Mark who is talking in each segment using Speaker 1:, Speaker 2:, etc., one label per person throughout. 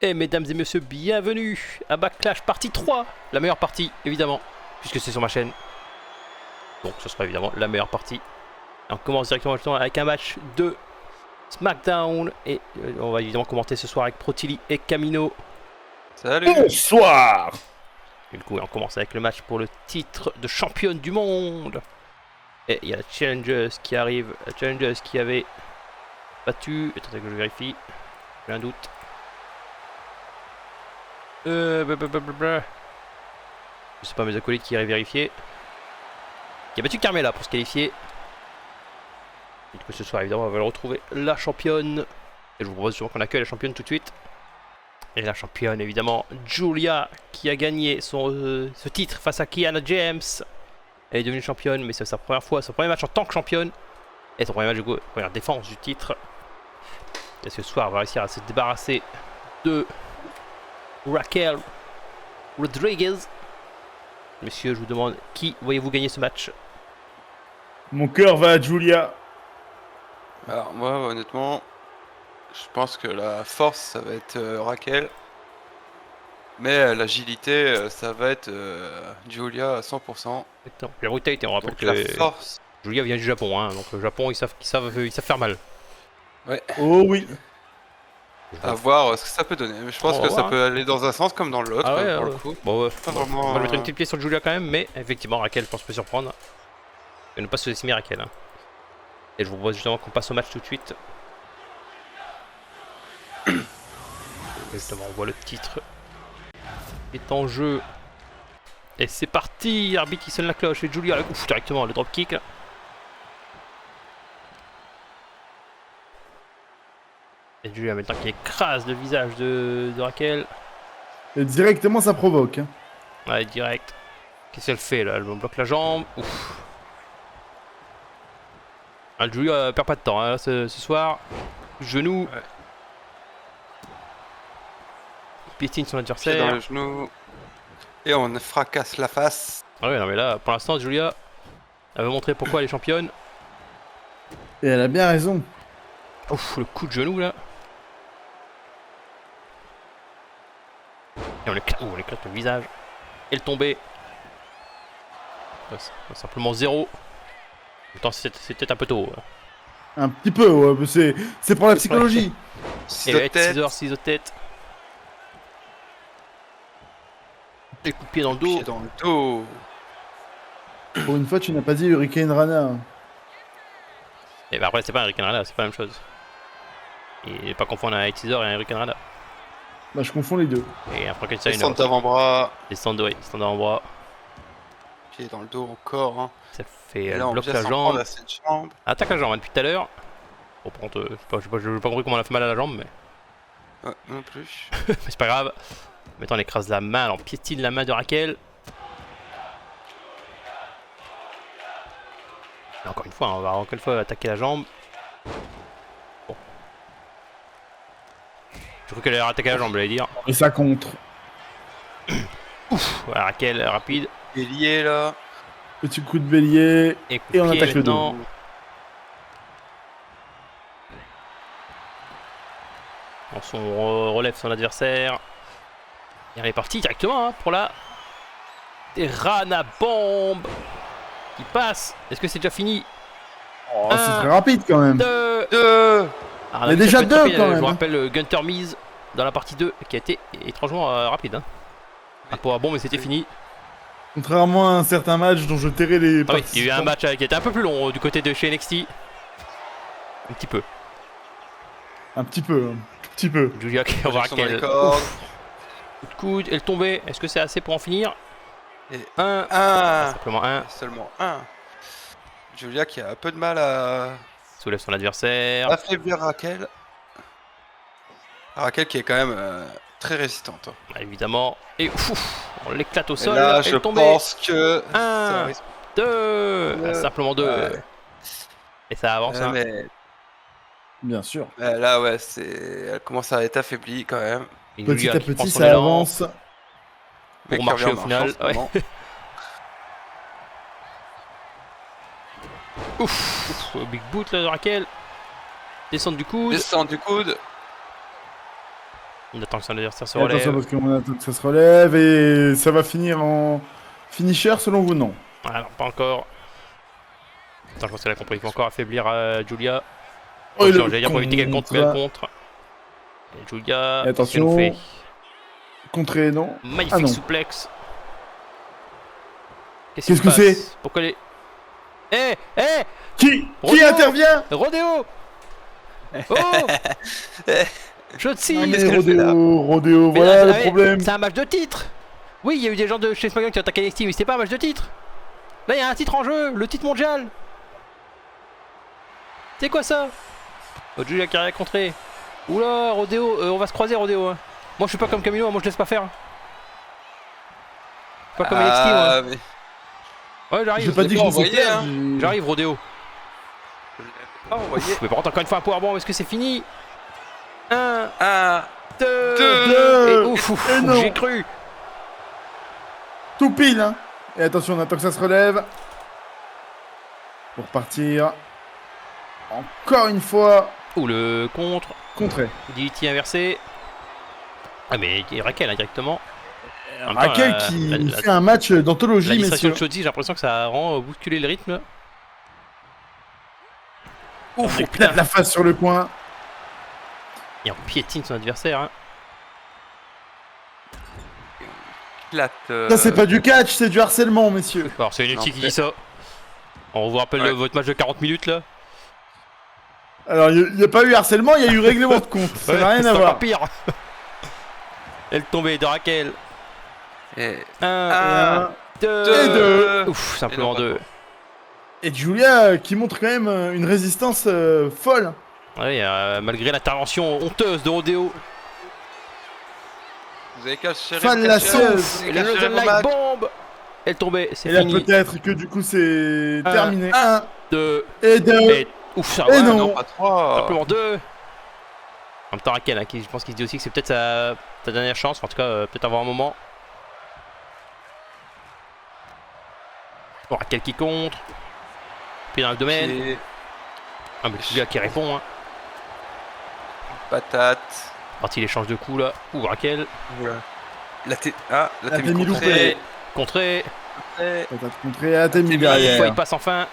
Speaker 1: Et mesdames et messieurs, bienvenue à Backlash partie 3. La meilleure partie, évidemment, puisque c'est sur ma chaîne. Donc ce sera évidemment la meilleure partie. Et on commence directement avec un match de SmackDown. Et on va évidemment commenter ce soir avec Protili et Camino.
Speaker 2: Salut.
Speaker 3: Bonsoir.
Speaker 1: Et du coup, on commence avec le match pour le titre de championne du monde. Et il y a la Challengers qui arrive. La Challengers qui avait battu... Attendez que je vérifie. J'ai un doute. Je sais pas mes acolytes qui iraient vérifier. Qui a battu Carmella pour se qualifier. Et du coup ce soir évidemment on va le retrouver la championne. Et je vous propose qu'on accueille la championne tout de suite. Et la championne évidemment Giulia qui a gagné ce titre face à Kiana James. Elle est devenue championne mais c'est sa première fois, son premier match en tant que championne. Et son premier match du coup, première défense du titre. Et ce soir on va réussir à se débarrasser de Raquel Rodriguez. Messieurs, je vous demande qui voyez-vous gagner ce match?
Speaker 3: Mon cœur va à Giulia.
Speaker 2: Alors moi honnêtement, je pense que la force ça va être Raquel. Mais l'agilité ça va être Giulia à 100%.
Speaker 1: Exactement. La brutalité, on rappelle
Speaker 2: Donc
Speaker 1: que
Speaker 2: la force.
Speaker 1: Giulia vient du Japon, hein, donc le Japon ils savent faire mal.
Speaker 2: Ouais.
Speaker 3: Oh oui.
Speaker 2: À voir ce que ça peut donner. Mais je pense
Speaker 1: On va
Speaker 2: que ça
Speaker 1: voir,
Speaker 2: peut aller dans un sens comme dans l'autre
Speaker 1: Ah ouais,
Speaker 2: pour le coup.
Speaker 1: Bon,
Speaker 2: Pas vraiment,
Speaker 1: on va mettre une petite pièce sur Giulia quand même, mais effectivement Raquel je pense peut surprendre. Et ne pas sous-estimer Raquel. Hein. Et je vous propose justement qu'on passe au match tout de suite. Justement, on voit le titre qui est en jeu. Et c'est parti, l'arbitre qui sonne la cloche et Giulia ouf, directement le dropkick. Et Giulia maintenant qui écrase le visage de Raquel.
Speaker 3: Et directement ça provoque. Hein.
Speaker 1: Ouais, direct. Qu'est-ce qu'elle fait là? Elle me bloque la jambe. Ouf. Ah, Giulia perd pas de temps hein, ce soir. Genou.
Speaker 2: Ouais.
Speaker 1: Piétine son
Speaker 2: Pied
Speaker 1: adversaire.
Speaker 2: dans le genou. Et on fracasse la face.
Speaker 1: Ah ouais, non mais là, pour l'instant, Giulia, elle veut montrer pourquoi elle est championne.
Speaker 3: Et elle a bien raison.
Speaker 1: Ouf, le coup de genou là. Et on éclate le visage. Et le tombé. Simplement 0. Pourtant, c'est peut-être un peu tôt.
Speaker 3: Un petit peu, ouais, mais c'est pour la psychologie.
Speaker 1: Et ouais, 6 de tête. Et le coup de pied dans le dos.
Speaker 2: Pied dans le dos.
Speaker 3: Pour une fois, tu n'as pas dit Hurricane Rana.
Speaker 1: Et bah après, c'est pas un Hurricane Rana, c'est pas la même chose. Et pas confondre un Teaser et un Hurricane Rana.
Speaker 3: Bah, je confonds les deux.
Speaker 1: Et un Frankenstein.
Speaker 2: Descente d'avant-bras.
Speaker 1: Descente d'avant-bras.
Speaker 2: Pied dans le dos encore. Hein.
Speaker 1: Ça fait.
Speaker 2: Et
Speaker 1: Elle
Speaker 2: là, on
Speaker 1: bloque
Speaker 2: vient
Speaker 1: la
Speaker 2: s'en
Speaker 1: jambe.
Speaker 2: prendre à cette jambe.
Speaker 1: Attaque la jambe hein, depuis tout à l'heure. Bon, par contre, je n'ai pas compris comment elle a fait mal à la jambe, mais,
Speaker 2: Ouais, non plus.
Speaker 1: mais c'est pas grave. Maintenant, on écrase la main, on piétine la main de Raquel. Et encore une fois, on va encore une fois attaquer la jambe. Bon. Je crois qu'elle allait attaquer la jambe, j'allais dire.
Speaker 3: Et ça contre.
Speaker 1: Ouf, voilà, Raquel, rapide.
Speaker 2: Bélier là.
Speaker 3: Petit coup de bélier.
Speaker 1: Et, coup
Speaker 3: Et
Speaker 1: de
Speaker 3: on
Speaker 1: pied
Speaker 3: attaque le dos.
Speaker 1: maintenant. On relève son adversaire. Et elle est partie directement hein, pour la Rana Bomb qui passe. Est-ce que c'est déjà fini?
Speaker 3: Oh, c'est très rapide quand même.
Speaker 1: 2.
Speaker 3: Il y a déjà 2 quand même.
Speaker 1: Je vous rappelle Gunter Mise dans la partie 2 qui a été étrangement rapide. Hein. Ah, pour bon, mais c'était fini.
Speaker 3: Contrairement à un certain match dont je tairai les
Speaker 1: Ah oui, il y a eu un
Speaker 3: participants.
Speaker 1: match qui était un peu plus long du côté de chez NXT. Un petit peu.
Speaker 3: Un petit peu. Un petit peu.
Speaker 1: Giulia qui va
Speaker 2: Projection dans les
Speaker 1: Raquel.
Speaker 2: cordes.
Speaker 1: Coup de coude, elle tombée. Est-ce que c'est assez pour en finir?
Speaker 2: Et
Speaker 1: 1.
Speaker 2: un.
Speaker 1: Simplement 1.
Speaker 2: Seulement un. Giulia qui a un peu de mal à
Speaker 1: Soulève son adversaire.
Speaker 2: affaiblir Raquel. Raquel qui est quand même très résistante. Hein.
Speaker 1: Ah, évidemment. Et ouf, on l'éclate au
Speaker 2: Et
Speaker 1: sol.
Speaker 2: là,
Speaker 1: Elle
Speaker 2: je
Speaker 1: est tombée.
Speaker 2: pense que
Speaker 1: 1,
Speaker 2: ça risque
Speaker 1: 2. Simplement 2.
Speaker 2: Ouais.
Speaker 1: Et ça avance. Hein.
Speaker 2: mais
Speaker 3: Bien sûr.
Speaker 2: là, ouais, elle commence à être affaiblie quand même.
Speaker 1: Et
Speaker 3: Petit
Speaker 1: Giulia
Speaker 3: à
Speaker 1: qui
Speaker 3: petit,
Speaker 1: prend son
Speaker 3: ça
Speaker 1: élan
Speaker 3: avance.
Speaker 2: Mais
Speaker 1: pour
Speaker 2: qui
Speaker 1: marcher
Speaker 2: revient
Speaker 1: au
Speaker 2: en
Speaker 1: final.
Speaker 2: marche en ce moment.
Speaker 1: Ouf, big boot là de Raquel. Descente du coude.
Speaker 2: Descente du coude.
Speaker 1: On attend que son adversaire se
Speaker 3: Et attention
Speaker 1: relève.
Speaker 3: parce qu'on attend que ça se relève et ça va finir en finisher selon vous, non?
Speaker 1: Ah non, pas encore. Attends, je pense qu'elle a compris. Il faut encore affaiblir Julia.
Speaker 3: Oh,
Speaker 1: Attention, j'allais dire pour éviter qu'elle contre, mais elle
Speaker 3: contre.
Speaker 1: contre. Et Julia,
Speaker 3: Et
Speaker 1: qu'est-ce qu'elle nous
Speaker 3: attention.
Speaker 1: fait?
Speaker 3: Contré, non?
Speaker 1: Magnifique
Speaker 3: Ah non.
Speaker 1: souplex.
Speaker 3: Qu'est-ce
Speaker 1: qui se
Speaker 3: que
Speaker 1: passe?
Speaker 3: c'est?
Speaker 1: Pourquoi les... Eh
Speaker 3: Qui
Speaker 1: Rodeo
Speaker 3: intervient?
Speaker 1: Rodéo. Oh Shotzi.
Speaker 3: Ah, mais
Speaker 2: qu'est-ce qu'elle fait là?
Speaker 3: Rodéo,
Speaker 1: Mais
Speaker 3: voilà
Speaker 1: là,
Speaker 3: le problème.
Speaker 1: c'est un match de titre. Oui, il y a eu des gens de chez SmackDown qui ont attaqué NXT, mais c'était pas un match de titre. Là, il y a un titre en jeu, le titre mondial. C'est quoi ça? Oh, Julia qui a rien contré. Oula, Rodéo, on va se croiser, Rodéo. Hein. Moi, je suis pas comme Camilo, moi, je laisse pas faire. Pas comme NXT, moi.
Speaker 2: Ah, mais
Speaker 1: Ouais,
Speaker 3: J'ai
Speaker 1: j'arrive.
Speaker 3: pas dit que je
Speaker 2: pas
Speaker 3: laissais
Speaker 2: envoyé,
Speaker 3: faire.
Speaker 2: hein.
Speaker 1: J'arrive, Rodéo.
Speaker 2: je l'ai pas envoyé.
Speaker 1: Mais par contre, encore une fois, un powerbomb, est-ce que c'est fini? 1,
Speaker 2: Un,
Speaker 1: 2,
Speaker 2: deux.
Speaker 1: et ouf,
Speaker 3: Et non.
Speaker 1: j'ai cru.
Speaker 3: Tout pile, hein. Et attention, on attend que ça se relève. Pour partir. Encore une fois.
Speaker 1: Ouh, le contre.
Speaker 3: Contré.
Speaker 1: DDT inversé. Ah, mais Raquel, hein, directement. En même temps,
Speaker 3: Raquel qui fait un match d'anthologie,
Speaker 1: l'administration
Speaker 3: messieurs.
Speaker 1: de Shotzi, j'ai l'impression que ça rend bousculer le rythme.
Speaker 3: Ouf,
Speaker 1: Oh,
Speaker 3: on plate la face sur le coin.
Speaker 1: Et on piétine son adversaire. Hein.
Speaker 2: plate.
Speaker 3: Ça, c'est pas du catch, c'est du harcèlement, messieurs.
Speaker 1: Alors, c'est une
Speaker 2: Non,
Speaker 1: qui dit
Speaker 2: mais-
Speaker 1: ça. On vous rappelle
Speaker 2: Ouais.
Speaker 1: votre match de 40 minutes là.
Speaker 3: Alors, il n'y a pas eu harcèlement, il y a eu règlement de compte. Ça n'a rien
Speaker 1: c'est
Speaker 3: à
Speaker 1: encore
Speaker 3: voir.
Speaker 1: pire. Elle tombée de Raquel.
Speaker 2: Et
Speaker 1: 1,
Speaker 2: un,
Speaker 1: 2,
Speaker 3: deux.
Speaker 1: Ouf, simplement
Speaker 2: Et non,
Speaker 1: 2.
Speaker 3: Et Julia qui montre quand même une résistance folle.
Speaker 1: Ouais, malgré l'intervention honteuse de Rodéo.
Speaker 2: vous avez qu'à gérer
Speaker 3: Fallacieuse.
Speaker 2: vous
Speaker 1: Et
Speaker 2: avez
Speaker 1: la
Speaker 2: qu'à gérer
Speaker 1: Northern
Speaker 2: vos
Speaker 1: Light
Speaker 2: matchs.
Speaker 1: bombe. Elle tombait, c'est
Speaker 3: Et là,
Speaker 1: fini.
Speaker 3: peut-être que du coup, c'est terminé. 1
Speaker 1: 2
Speaker 3: et 2.
Speaker 1: et ouf, ça
Speaker 3: Et
Speaker 1: va.
Speaker 3: non.
Speaker 2: Non, pas trois.
Speaker 1: Simplement 2. En même temps, Raquel, hein, je pense qu'il se dit aussi que c'est peut-être sa dernière chance. Enfin, en tout cas, peut-être avoir un moment. Bon, Raquel qui contre. Puis dans le domaine.
Speaker 2: Et
Speaker 1: Ah, mais Julia qui répond. Hein.
Speaker 2: patate.
Speaker 1: Parti l'échange de coups là. Ouh, Raquel.
Speaker 2: Voilà. La t'es. Ah, la
Speaker 3: La
Speaker 2: t'es
Speaker 3: t'es mis
Speaker 2: contrée.
Speaker 3: loupé.
Speaker 1: Contré.
Speaker 3: Peut-être contré à Temi
Speaker 2: mis
Speaker 1: Une fois,
Speaker 3: derrière.
Speaker 1: il passe enfin.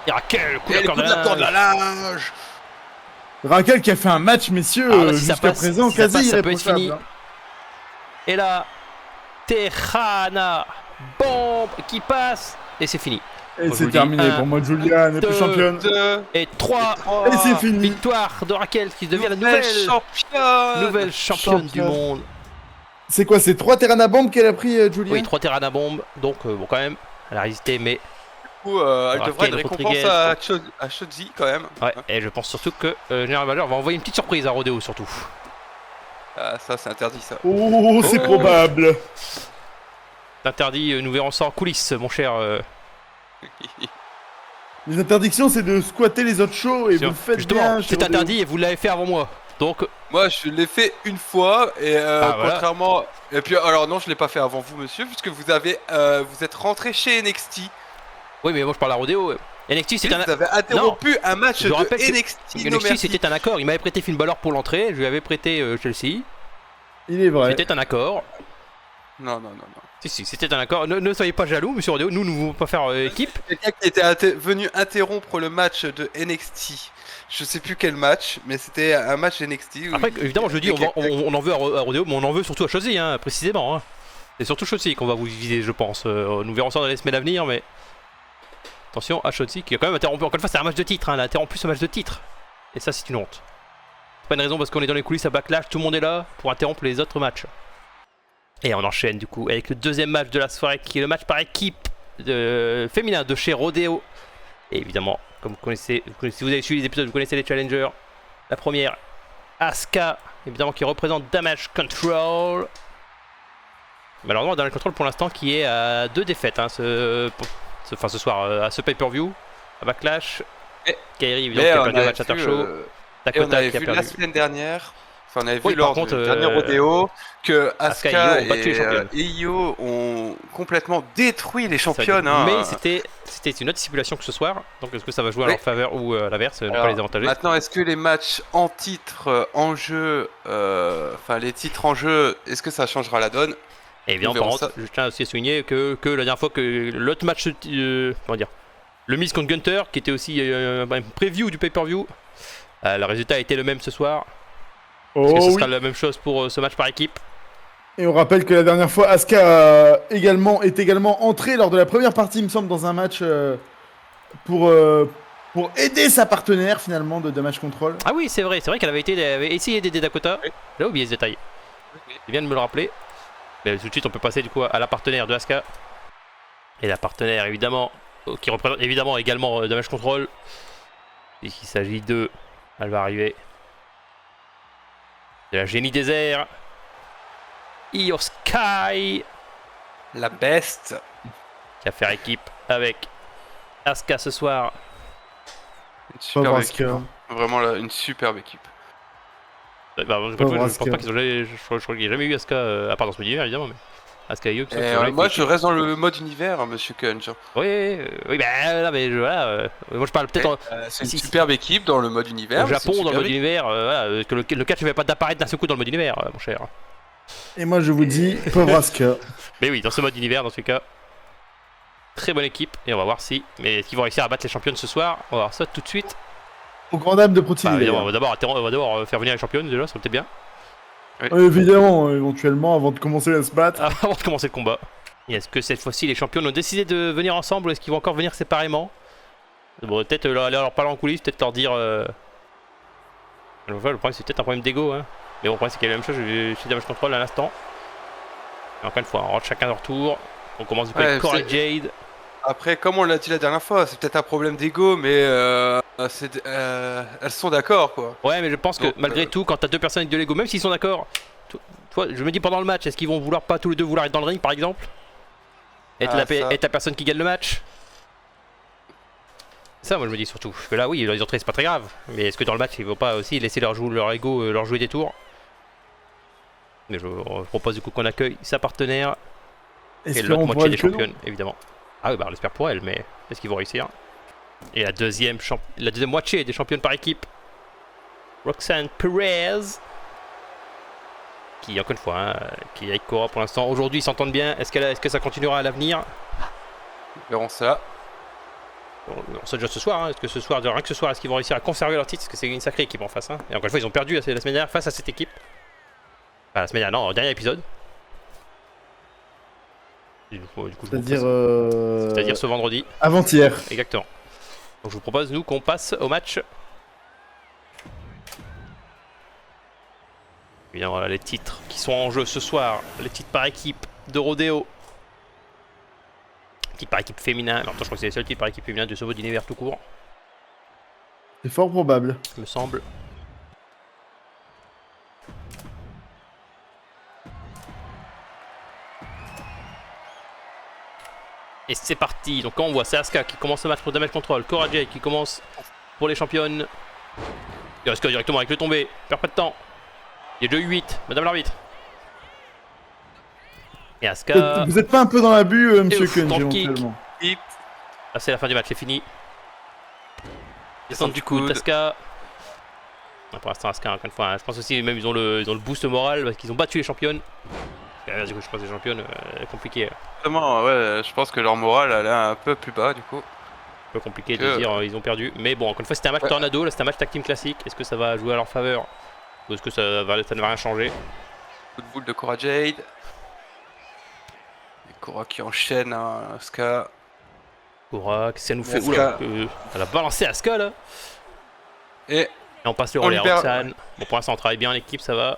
Speaker 1: Et Raquel, coup
Speaker 2: Et le
Speaker 1: d'accord
Speaker 2: coup de la corde à
Speaker 1: linge.
Speaker 2: linge.
Speaker 3: Raquel qui a fait un match, messieurs,
Speaker 1: Ah, là, si ça
Speaker 3: jusqu'à
Speaker 1: passe-
Speaker 3: présent,
Speaker 1: si ça
Speaker 3: quasi
Speaker 1: passe, ça peut être
Speaker 3: irréprochable.
Speaker 1: fini.
Speaker 3: hein.
Speaker 1: Et là, Tejana. Bombe qui passe. Et c'est fini.
Speaker 3: Et
Speaker 1: Moi, je vous
Speaker 3: c'est
Speaker 1: le dis,
Speaker 3: terminé.
Speaker 1: un,
Speaker 3: Pour moi, Julia n'est plus
Speaker 1: deux,
Speaker 3: championne.
Speaker 2: 2,
Speaker 1: Et 3.
Speaker 3: Et c'est fini.
Speaker 1: Victoire de Raquel qui devient la
Speaker 2: nouvelle
Speaker 1: nouvelle
Speaker 2: championne.
Speaker 1: championne du
Speaker 3: Championne.
Speaker 1: monde.
Speaker 3: C'est quoi, c'est 3 terrains à bombe qu'elle a pris, Julia?
Speaker 1: Oui, 3 terrains à bombe. Donc, bon, quand même, elle a résisté, mais.
Speaker 2: Du coup, elle
Speaker 1: Raquel
Speaker 2: devrait une récompense
Speaker 1: Rodriguez.
Speaker 2: à Shotzi quand même.
Speaker 1: Ouais, et je pense surtout que Général Major va envoyer une petite surprise à Rodeo surtout.
Speaker 2: Ah, ça, c'est interdit ça.
Speaker 3: Oh, c'est
Speaker 1: Oh.
Speaker 3: probable.
Speaker 1: Interdit, nous verrons ça en coulisses, mon cher.
Speaker 3: Les interdictions, c'est de squatter les autres shows et vous le faites
Speaker 1: Justement,
Speaker 3: bien. chez
Speaker 1: c'est
Speaker 3: Rodeo.
Speaker 1: interdit et vous l'avez fait avant moi. Donc,
Speaker 2: Moi, je l'ai fait une fois et
Speaker 1: Voilà.
Speaker 2: contrairement. Et puis, alors non, je l'ai pas fait avant vous, monsieur, puisque vous avez, vous êtes rentré chez NXT.
Speaker 1: oui, mais moi je parle à Rodeo. NXT, c'est un.
Speaker 2: Vous avez interrompu un match
Speaker 1: Je
Speaker 2: de
Speaker 1: rappelle que
Speaker 2: NXT. Non,
Speaker 1: NXT,
Speaker 2: merci.
Speaker 1: c'était un accord. Il m'avait prêté Finn Balor pour l'entrée. Je lui avais prêté Chelsea.
Speaker 3: Il est vrai.
Speaker 1: C'était un accord.
Speaker 2: Non, non, non, non.
Speaker 1: Si, c'était un accord. Ne soyez pas jaloux, monsieur Rodeo. Nous ne voulons pas faire équipe.
Speaker 2: Quelqu'un qui était venu interrompre le match de NXT. Je sais plus quel match, mais c'était un match NXT. où
Speaker 1: Après,
Speaker 2: il-
Speaker 1: évidemment, je dis, on en veut à Rodeo, mais on en veut surtout à Chelsea, hein, précisément. Hein. C'est surtout Chelsea qu'on va vous viser, je pense. Nous verrons ça dans les semaines à venir, mais attention à Chelsea qui a quand même interrompu. Encore une fois, c'est un match de titre. Hein, elle a interrompu ce match de titre. Et ça, c'est une honte. C'est pas une raison parce qu'on est dans les coulisses à Backlash, tout le monde est là pour interrompre les autres matchs. Et on enchaîne du coup avec le deuxième match de la soirée qui est le match par équipe féminin de chez Rodeo. Et évidemment, comme vous connaissez, si vous avez suivi les épisodes, vous connaissez les challengers. La première, Asuka, évidemment qui représente Damage Control. Malheureusement, Damage Control pour l'instant qui est à 2 défaites hein, ce soir à ce pay-per-view, à Backlash.
Speaker 2: Et-
Speaker 1: Kairi évidemment
Speaker 2: Mais
Speaker 1: qui a
Speaker 2: on
Speaker 1: perdu le
Speaker 2: avait
Speaker 1: match à
Speaker 2: vu,
Speaker 1: Show.
Speaker 2: et on
Speaker 1: Dakota
Speaker 2: avait
Speaker 1: qui a
Speaker 2: vu la
Speaker 1: perdu.
Speaker 2: semaine dernière, Enfin, on avait
Speaker 1: Oui,
Speaker 2: vu
Speaker 1: par
Speaker 2: lors
Speaker 1: contre,
Speaker 2: du dernier rodéo que
Speaker 1: Asuka
Speaker 2: Asuka
Speaker 1: et Io ont battu les championnes.
Speaker 2: et Io ont complètement détruit les
Speaker 1: Ça,
Speaker 2: championnes.
Speaker 1: mais
Speaker 2: Hein.
Speaker 1: c'était une autre stipulation que ce soir. Donc est-ce que ça va jouer à
Speaker 2: Oui.
Speaker 1: leur faveur ou à l'inverse, ne pas
Speaker 2: Alors,
Speaker 1: les avantager?
Speaker 2: maintenant, est-ce que les matchs en titre, en jeu, enfin les titres en jeu, est-ce que ça changera la donne?
Speaker 1: Et évidemment,
Speaker 2: Nous
Speaker 1: par
Speaker 2: verrons
Speaker 1: contre, je tiens aussi à souligner que la dernière fois que l'autre match, comment dire, le Miz contre Gunter, qui était aussi un preview du pay-per-view, le résultat a été le même ce soir. Est-ce que ce
Speaker 3: Oh
Speaker 1: sera
Speaker 3: oui.
Speaker 1: la même chose pour ce match par équipe?
Speaker 3: Et on rappelle que la dernière fois, Asuka est également entrée lors de la première partie, il me semble, dans un match pour, euh, pour aider sa partenaire finalement de Damage Control.
Speaker 1: Ah oui, c'est vrai qu'elle avait essayé d'aider Dakota.
Speaker 2: Oui.
Speaker 1: J'ai oublié ce détail. Il vient de me le rappeler. Mais tout de suite, on peut passer du coup à la partenaire de Asuka. Et la partenaire, évidemment, qui représente évidemment également Damage Control. Puisqu'il s'agit de. Elle va arriver. De la génie des airs. Io Sky.
Speaker 2: La best.
Speaker 1: Qui va faire équipe avec Asuka ce soir.
Speaker 2: Une superbe
Speaker 3: Pauvre
Speaker 2: équipe.
Speaker 3: Asuka.
Speaker 2: Hein. Vraiment là, une superbe équipe.
Speaker 1: Bah, je
Speaker 3: Pauvre
Speaker 1: pense
Speaker 3: Asuka.
Speaker 1: pas qu'ils ont jamais. Je crois qu'il n'y a jamais eu Asuka. À part dans ce univers, évidemment. Mais Asuka et Io.
Speaker 2: Moi, je reste dans le mode univers, hein, Monsieur Kunj.
Speaker 1: Oui, bah là, mais voilà. Moi, je parle peut-être
Speaker 2: C'est une
Speaker 1: si-
Speaker 2: superbe équipe dans le mode univers.
Speaker 1: au
Speaker 2: mais c'est
Speaker 1: Japon,
Speaker 2: une
Speaker 1: dans le
Speaker 2: superbe
Speaker 1: mode univers. Voilà, que le catch ne va pas d'apparaître d'un seul coup dans le mode univers, mon cher.
Speaker 3: Et moi je vous dis, pauvre Asuka.
Speaker 1: Mais oui, dans ce mode univers, dans ce cas. Très bonne équipe. Et on va voir si. Mais est-ce qu'ils vont réussir à battre les championnes ce soir? On va voir ça tout de suite.
Speaker 3: Au grand dame de
Speaker 1: Bah,
Speaker 3: Protilly.
Speaker 1: évidemment, on va d'abord faire venir les championnes déjà, ça serait peut-être bien.
Speaker 3: Évidemment, éventuellement, avant de commencer à se battre.
Speaker 1: Avant de commencer le combat. Et est-ce que cette fois-ci les championnes ont décidé de venir ensemble ou est-ce qu'ils vont encore venir séparément? Bon, peut-être aller leur parler en coulisses, peut-être leur dire. Le problème, c'est peut-être un problème d'ego. Hein. Mais bon, le problème, c'est qu'il y a la même chose chez Damage Control à l'instant. Et encore une fois, on rentre chacun leur tour. On commence du coup avec Cora Jade.
Speaker 2: Après, comme on l'a dit la dernière fois, c'est peut-être un problème d'ego, mais elles sont d'accord, quoi.
Speaker 1: Ouais, mais je pense que
Speaker 2: Donc,
Speaker 1: malgré tout, quand t'as deux personnes avec de l'ego, même s'ils sont d'accord, toi, je me dis pendant le match, est-ce qu'ils vont vouloir pas tous les deux vouloir être dans le ring par exemple? Être la personne qui gagne le match? Ça, moi je me dis surtout. Parce que là, oui, les entrées c'est pas très grave. Mais est-ce que dans le match ils vont pas aussi laisser leur ego leur jouer des tours? Mais je propose du coup qu'on accueille sa partenaire et l'autre
Speaker 3: Espérons pour
Speaker 1: moitié
Speaker 3: elle
Speaker 1: des
Speaker 3: que non.
Speaker 1: championnes, évidemment. Ah oui, bah on l'espère pour elle, mais est-ce qu'ils vont réussir? Et la deuxième moitié des championnes par équipe, Roxanne Perez. Qui, encore une fois, hein, qui est avec Cora pour l'instant. Aujourd'hui, ils s'entendent bien. Est-ce que ça continuera à l'avenir?
Speaker 2: Nous verrons ça.
Speaker 1: On sait déjà ce soir. Hein. Est-ce que ce soir, rien que ce soir, est-ce qu'ils vont réussir à conserver leur titre? Parce que c'est une sacrée équipe en face. Hein. Et encore une fois, ils ont perdu la semaine dernière face à cette équipe. Enfin, la semaine dernière, non, au dernier épisode. Du coup,
Speaker 3: C'est-à-dire.
Speaker 1: c'est-à-dire ce vendredi.
Speaker 3: Avant-hier.
Speaker 1: Exactement. Donc, je vous propose, nous, qu'on passe au match. Bien, voilà les titres qui sont en jeu ce soir. Les titres par équipe de Rodeo. Titre par équipe féminin. En même temps, je crois que c'est les seuls titres par équipe féminin de ce mode univers tout court,
Speaker 3: C'est fort probable.
Speaker 1: il me semble. Et c'est parti. Donc, quand on voit, c'est Asuka qui commence le match pour Damage Control. Cora Jade qui commence pour les championnes. Et Asuka directement avec le tombé. Perd pas de temps. Il y a déjà eu 8. Madame l'arbitre. Et Asuka.
Speaker 3: Vous êtes pas un peu dans l'abus, monsieur
Speaker 1: ouf,
Speaker 3: Kunj,
Speaker 1: dans le kick.
Speaker 3: éventuellement.
Speaker 1: Là, c'est la fin du match, c'est fini. Descente du
Speaker 2: coude.
Speaker 1: coude, Asuka. Pour l'instant, Asuka, encore une fois, hein, je pense aussi, même ils ont le boost moral parce qu'ils ont battu les championnes. Du coup, je pense que les championnes, compliqué.
Speaker 2: Vraiment, ouais, je pense que leur morale elle est un peu plus bas du coup.
Speaker 1: Un peu compliqué de dire ils ont perdu. Mais bon, encore une fois, c'était un match
Speaker 2: Ouais.
Speaker 1: tornado, là c'était un match tag team classique. Est-ce que ça va jouer à leur faveur? Ou est-ce que ça ne va rien changer?
Speaker 2: Coup de boule de Cora Jade. Et Cora qui enchaîne Asuka.
Speaker 1: Cora, si elle nous fait.
Speaker 2: Asuka.
Speaker 1: Oula, elle a balancé Asuka là.
Speaker 2: Et
Speaker 1: Et on passe le
Speaker 2: On
Speaker 1: relais à
Speaker 2: libère-
Speaker 1: Roxanne. Bon, pour l'instant, on travaille bien en équipe, ça va.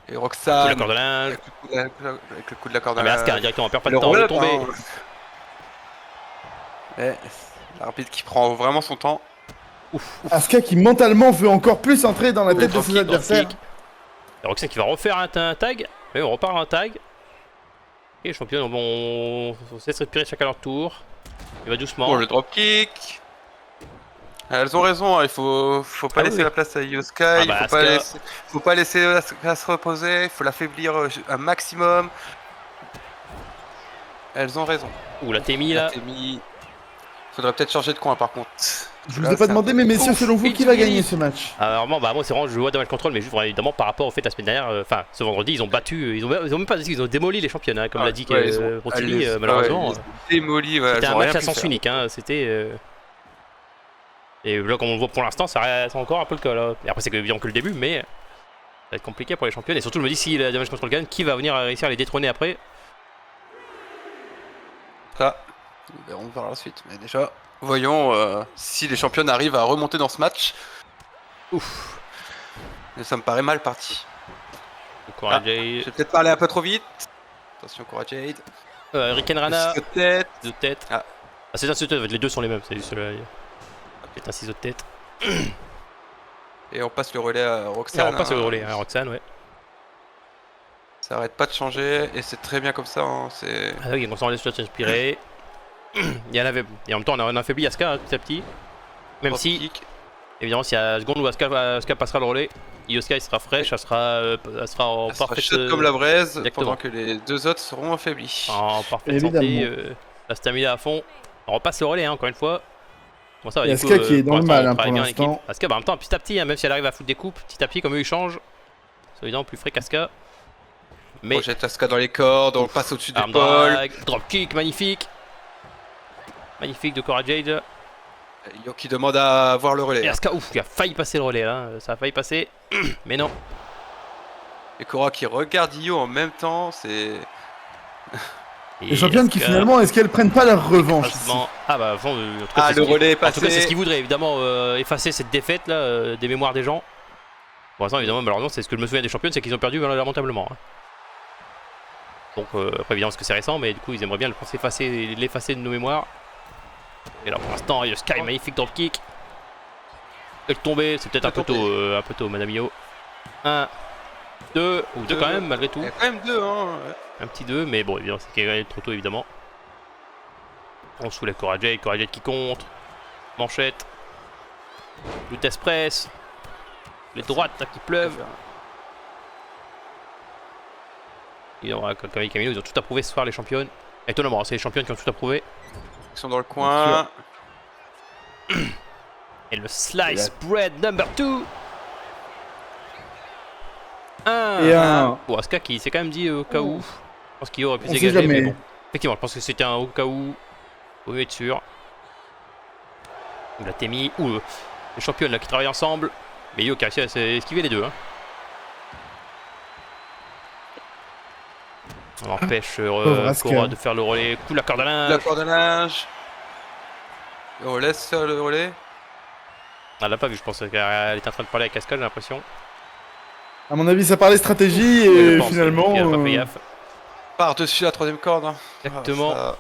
Speaker 1: Coup
Speaker 2: Roxanne.
Speaker 1: la corde de linge.
Speaker 2: Avec le coup de la corde
Speaker 1: Ah,
Speaker 2: à
Speaker 1: mais
Speaker 2: linge.
Speaker 1: Asuka directement, on perd pas de
Speaker 2: Le
Speaker 1: temps, on est
Speaker 2: roll-up,
Speaker 1: tombé.
Speaker 2: hein. Ouais, l'arbitre qui prend vraiment son temps.
Speaker 3: Asuka qui mentalement veut encore plus entrer dans la tête de
Speaker 1: Drop
Speaker 3: ses
Speaker 1: kick, drop
Speaker 3: adversaires.
Speaker 1: kick. Et Roxanne qui va refaire un tag. Oui, on repart un tag. Et les champions on se laisse respirer chacun leur tour. Il va doucement.
Speaker 2: Pour le drop kick. Elles ont raison, hein, il faut pas
Speaker 1: Ah
Speaker 2: laisser
Speaker 1: oui.
Speaker 2: la place à Ioska, il
Speaker 1: bah,
Speaker 2: faut pas laisser Asuka se reposer, il faut l'affaiblir un maximum. Elles ont raison.
Speaker 1: Ouh, la Temi là.
Speaker 2: Faudrait peut-être changer de coin par contre.
Speaker 3: Je vous ai pas demandé, mais messieurs,
Speaker 1: Ouf,
Speaker 3: selon vous, qui va
Speaker 1: Itzugiri.
Speaker 3: gagner ce match?
Speaker 1: Alors moi c'est vraiment je vois damage control, mais juste évidemment par rapport au fait la semaine dernière, enfin ce vendredi ils ont battu, ils ont même pas ils ont démoli les championnes, hein, comme l'a dit Pontilli, malheureusement.
Speaker 2: Démoli, ouais,
Speaker 1: C'était
Speaker 2: elles
Speaker 1: un
Speaker 2: ont rien
Speaker 1: match à
Speaker 2: pu
Speaker 1: sens
Speaker 2: faire.
Speaker 1: unique, hein, c'était. Et là comme on le voit pour l'instant, ça reste encore un peu le cas là. Et après c'est évidemment que le début, mais ça va être compliqué pour les championnes. Et surtout je me dis si la damage control gagne, qui va venir réussir à les détrôner après?
Speaker 2: Ça, nous verrons par la suite. Mais déjà, voyons si les championnes arrivent à remonter dans ce match.
Speaker 1: Ouf.
Speaker 2: Mais ça me paraît mal parti.
Speaker 1: Cora
Speaker 2: J'ai
Speaker 1: Jade,
Speaker 2: peut-être parlé un peu trop vite. Attention, Cora Jade.
Speaker 1: Riken Rana,
Speaker 2: De tête.
Speaker 1: de tête.
Speaker 2: Ah.
Speaker 1: C'est un ciseau de tête, les deux sont les mêmes, c'est juste là. Peut-être un ciseau de tête.
Speaker 2: Et on passe le relais à
Speaker 1: Et
Speaker 2: Roxane.
Speaker 1: on passe
Speaker 2: hein.
Speaker 1: au relais, hein, Roxane, ouais.
Speaker 2: Ça arrête pas de changer et c'est très bien comme ça. Hein. C'est
Speaker 1: Ah oui, on s'en laisse s'inspirer. Il y en avait. Et en même temps, on a affaibli Asuka hein, petit à petit. Même
Speaker 2: drop
Speaker 1: si,
Speaker 2: kick.
Speaker 1: évidemment, si à la seconde où Asuka passera le relais, Ioska il sera fraîche, elle sera en
Speaker 2: Elle sera
Speaker 1: parfaite,
Speaker 2: chaude comme la braise
Speaker 1: exactement.
Speaker 2: pendant que les deux autres seront affaiblis.
Speaker 1: en parfaite
Speaker 3: Évidemment.
Speaker 1: santé, la stamina à fond. On repasse le relais, hein, encore une fois. Bon, ça va,
Speaker 3: Et
Speaker 1: du
Speaker 3: Asuka
Speaker 1: coup,
Speaker 3: qui est dans le
Speaker 1: l'instant,
Speaker 3: mal,
Speaker 1: on
Speaker 3: hein,
Speaker 1: travaille
Speaker 3: pour
Speaker 1: bien
Speaker 3: l'instant.
Speaker 1: l'équipe. Asuka, bah, en même temps, petit à petit, hein, même si elle arrive à foutre des coupes, petit à petit, comme eux ils changent, c'est évidemment plus frais qu'Asuka. Mais,
Speaker 2: Projette Asuka dans les cordes, on passe au-dessus
Speaker 1: arm
Speaker 2: d'épaule.
Speaker 1: drag, dropkick, magnifique. Magnifique de Cora Jade.
Speaker 2: Yo qui demande à voir le
Speaker 1: Et
Speaker 2: relais.
Speaker 1: Asuka, ouf, qui a failli passer le relais, hein. Ça a failli passer, mais non.
Speaker 2: Et Cora qui regarde Io en même temps, c'est.
Speaker 3: Les championnes qui finalement, est-ce qu'elles prennent pas leur revanche ici?
Speaker 1: Écrasement. Ah bah, en tout cas,
Speaker 2: Ah,
Speaker 1: c'est
Speaker 2: le
Speaker 1: ce qui-
Speaker 2: relais est
Speaker 1: en tout cas, c'est ce
Speaker 2: passé.
Speaker 1: qu'ils voudraient, évidemment, effacer cette défaite là des mémoires des gens. Pour l'instant, évidemment, malheureusement, c'est ce que je me souviens des championnes, c'est qu'ils ont perdu lamentablement. Hein. Donc, après, évidemment, parce que c'est récent, mais du coup, ils aimeraient bien l'effacer de nos mémoires. Et là, pour l'instant, il y a Sky, magnifique dropkick. Elle tombée, c'est peut-être un peu tôt, Madame Io. 1, 2, ou 2 quand même, malgré tout.
Speaker 2: Il y a quand même deux, hein.
Speaker 1: Un petit 2, mais bon, évidemment, c'est trop tôt, évidemment. On soulève Cora Jade qui contre. Manchette. Lutez press. Les droites là, qui pleuvent. Ils ont, comme Camilo, ils ont tout approuvé ce soir, les championnes. Étonnamment, c'est les championnes qui ont tout approuvé.
Speaker 2: Ils sont dans le coin.
Speaker 1: Et le slice bread number 2.
Speaker 3: Et un.
Speaker 1: Bon, Asuka qui s'est quand même dit au cas où. Je pense qu'il aurait pu
Speaker 3: On
Speaker 1: se
Speaker 3: sait
Speaker 1: dégager, mais
Speaker 3: jamais.
Speaker 1: bon. Effectivement, je pense que c'était un au cas où. Faut mieux être sûr. La Temi. Ou les championnes là qui travaillent ensemble. Mais Yo qui a réussi à esquiver les deux. Hein. On empêche
Speaker 3: Pauvre Asuka.
Speaker 1: Cora de faire le relais. Coup la corde à linge.
Speaker 2: La corde à linge. Et on laisse faire le relais.
Speaker 1: Elle l'a pas vu, je pense qu'elle était en train de parler avec Asuka, j'ai l'impression.
Speaker 3: À mon avis, ça parlait stratégie
Speaker 1: Oui, je
Speaker 3: et
Speaker 1: pense,
Speaker 3: finalement.
Speaker 1: elle a pas fait gaffe.
Speaker 2: Par-dessus la troisième corde. Hein.
Speaker 1: Exactement.
Speaker 2: Ah,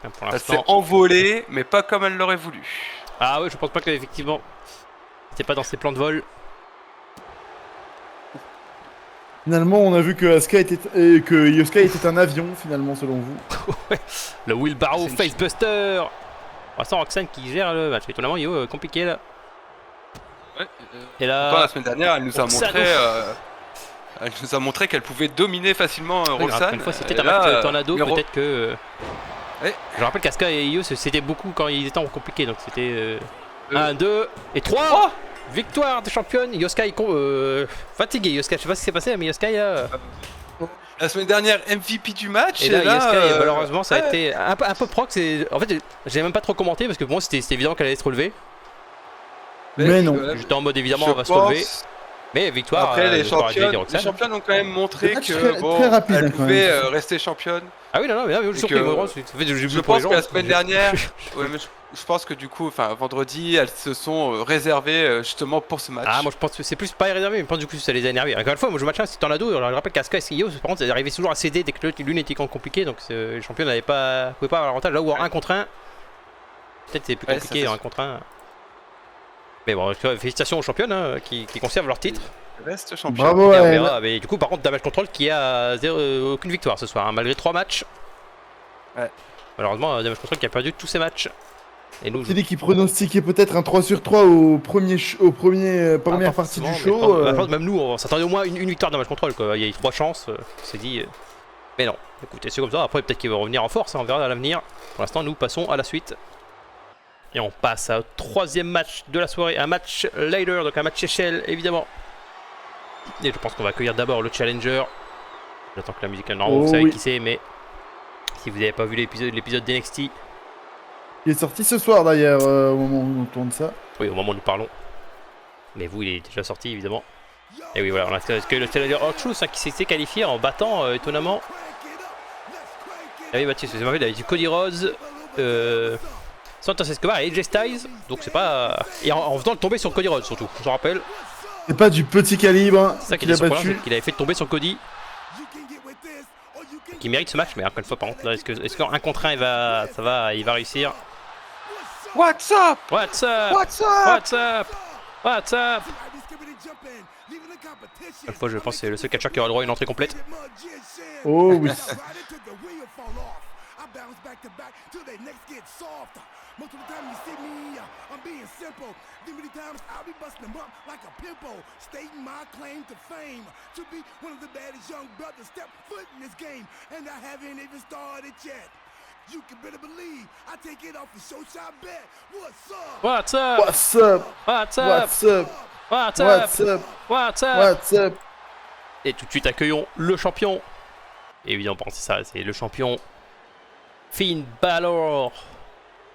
Speaker 1: Pour
Speaker 2: elle s'est
Speaker 1: l'instant.
Speaker 2: envolée, mais pas comme elle l'aurait voulu.
Speaker 1: Ah ouais, je pense pas qu'effectivement. C'était pas dans ses plans de vol.
Speaker 3: Finalement, on a vu que Asuka était que Ioska était un avion finalement selon vous.
Speaker 1: Le wheelbarrow
Speaker 2: C'est une
Speaker 1: facebuster. Pour l'instant, Roxane qui gère le match. Étonnamment, Yo, compliqué là.
Speaker 2: Ouais,
Speaker 1: Et
Speaker 2: pourtant, la
Speaker 1: là.
Speaker 2: semaine dernière, elle nous a
Speaker 1: Roxane,
Speaker 2: montré. Elle nous a montré qu'elle pouvait dominer facilement
Speaker 1: Oui,
Speaker 2: Roxane.
Speaker 1: une fois, c'était
Speaker 2: Et
Speaker 1: un
Speaker 2: là,
Speaker 1: match tornado,
Speaker 2: le
Speaker 1: peut-être que.
Speaker 2: Ouais.
Speaker 1: Je rappelle qu'Asuka et Io, c'était beaucoup quand ils étaient en compliqué. Donc c'était 1,
Speaker 2: Deux.
Speaker 1: 2 et 3. Victoire des championnes. Yoska est fatigué. Yoska, je sais pas ce qui s'est passé, mais Yoska a.
Speaker 2: La semaine dernière, MVP du match.
Speaker 1: Et là, Yoska, malheureusement, ça a
Speaker 2: ouais.
Speaker 1: été un peu proc. En fait, j'ai même pas trop commenté parce que pour moi, c'était évident qu'elle allait se relever.
Speaker 3: Mais non.
Speaker 1: J'étais en mode évidemment,
Speaker 2: Je
Speaker 1: on va se
Speaker 2: pense-
Speaker 1: relever. Mais victoire.
Speaker 2: Après, les
Speaker 1: de Cora Jade et
Speaker 2: championnes
Speaker 1: Roxane.
Speaker 2: ont quand même montré
Speaker 3: Le match
Speaker 2: que
Speaker 3: très-
Speaker 2: bon,
Speaker 3: très rapide,
Speaker 2: elle
Speaker 3: hein, quand
Speaker 2: pouvait
Speaker 3: même.
Speaker 2: rester championne.
Speaker 1: Ah oui, non, mais je suis surpris.
Speaker 2: que-
Speaker 1: Moi, en fait, j'ai
Speaker 2: Je
Speaker 1: vu pour les
Speaker 2: pense
Speaker 1: gens.
Speaker 2: que la semaine dernière, ouais, mais je pense que du coup, enfin vendredi, elles se sont réservées justement pour ce match.
Speaker 1: Ah, moi je pense que c'est plus pas réservé, mais je pense du coup ça les a énervés. Encore une fois, moi je match là, c'est Tornado. Alors, je rappelle qu'Asuka et CEO, par contre, elles arrivaient toujours à céder dès que l'une était compliquée, donc les champions pouvaient pas avoir l'avantage. Là où en 1 contre 1, peut-être c'est plus
Speaker 2: Ouais,
Speaker 1: compliqué
Speaker 2: ça,
Speaker 1: en 1 contre 1. Mais bon, félicitations aux championnes hein, qui conservent leur titre.
Speaker 2: Reste champion.
Speaker 3: Bravo
Speaker 1: Et
Speaker 3: à
Speaker 1: on
Speaker 3: elle.
Speaker 1: verra. Mais du coup, par contre, Damage Control qui a aucune victoire ce soir, hein, malgré 3 matchs.
Speaker 2: Ouais.
Speaker 1: Malheureusement, Damage Control qui a perdu tous ses matchs. Et nous,
Speaker 3: C'est dit qui pronostiquait peut-être un 3 sur 3 au première partie du show.
Speaker 1: même nous, on s'attendait au moins une victoire dans match contrôle. Quoi. Il y a eu 3 chances. On s'est dit. Mais non, écoutez, c'est comme ça. Après, peut-être qu'il va revenir en force. Hein, on verra à l'avenir. Pour l'instant, nous passons à la suite. Et on passe au 3e match de la soirée. Un match later, donc un match échelle, évidemment. Et je pense qu'on va accueillir d'abord le challenger. J'attends que la musique. Non, vous savez qui c'est, mais si vous n'avez pas vu l'épisode d'NXT.
Speaker 3: Il est sorti ce soir d'ailleurs, au moment où on tourne ça.
Speaker 1: Oui, au moment où nous parlons. Mais vous, il est déjà sorti, évidemment. Et oui, voilà, on a que le challenger R-Truth qui s'était qualifié en battant étonnamment. Ah oui, Baptiste, c'est il avait dit Cody Rhodes, Santos Escobar et AJ Styles. Donc c'est pas. Et en faisant le tomber sur Cody Rhodes, surtout, je me rappelle.
Speaker 3: C'est pas du petit calibre
Speaker 1: C'est ça
Speaker 3: qu'il a battu.
Speaker 1: qu'il avait fait tomber sur Cody. Qui mérite ce match, mais encore une fois, par contre, est-ce qu'en 1 contre 1 il va réussir?
Speaker 2: What's up?
Speaker 1: What's up?
Speaker 2: What's up?
Speaker 1: What's up? What's up? Une fois, je pense que c'est le seul catcheur qui aura le droit à une entrée complète.
Speaker 3: Oh oui.
Speaker 4: Most of the time you see me, I'm being simple. Then many times I'll be busting them up like a pimple, stating my claim to fame, to be one of the baddest young brothers step foot in this game, and I haven't even started yet. You can better believe I take it off the show shop bet. What's up?
Speaker 1: What's up?
Speaker 3: What's up?
Speaker 1: What's up?
Speaker 3: What's up?
Speaker 1: What's
Speaker 3: What's
Speaker 1: up?
Speaker 3: up?
Speaker 1: What's up?
Speaker 3: What's up?
Speaker 1: Et tout de suite accueillons le champion. Et évidemment, c'est ça, c'est le champion Finn Balor.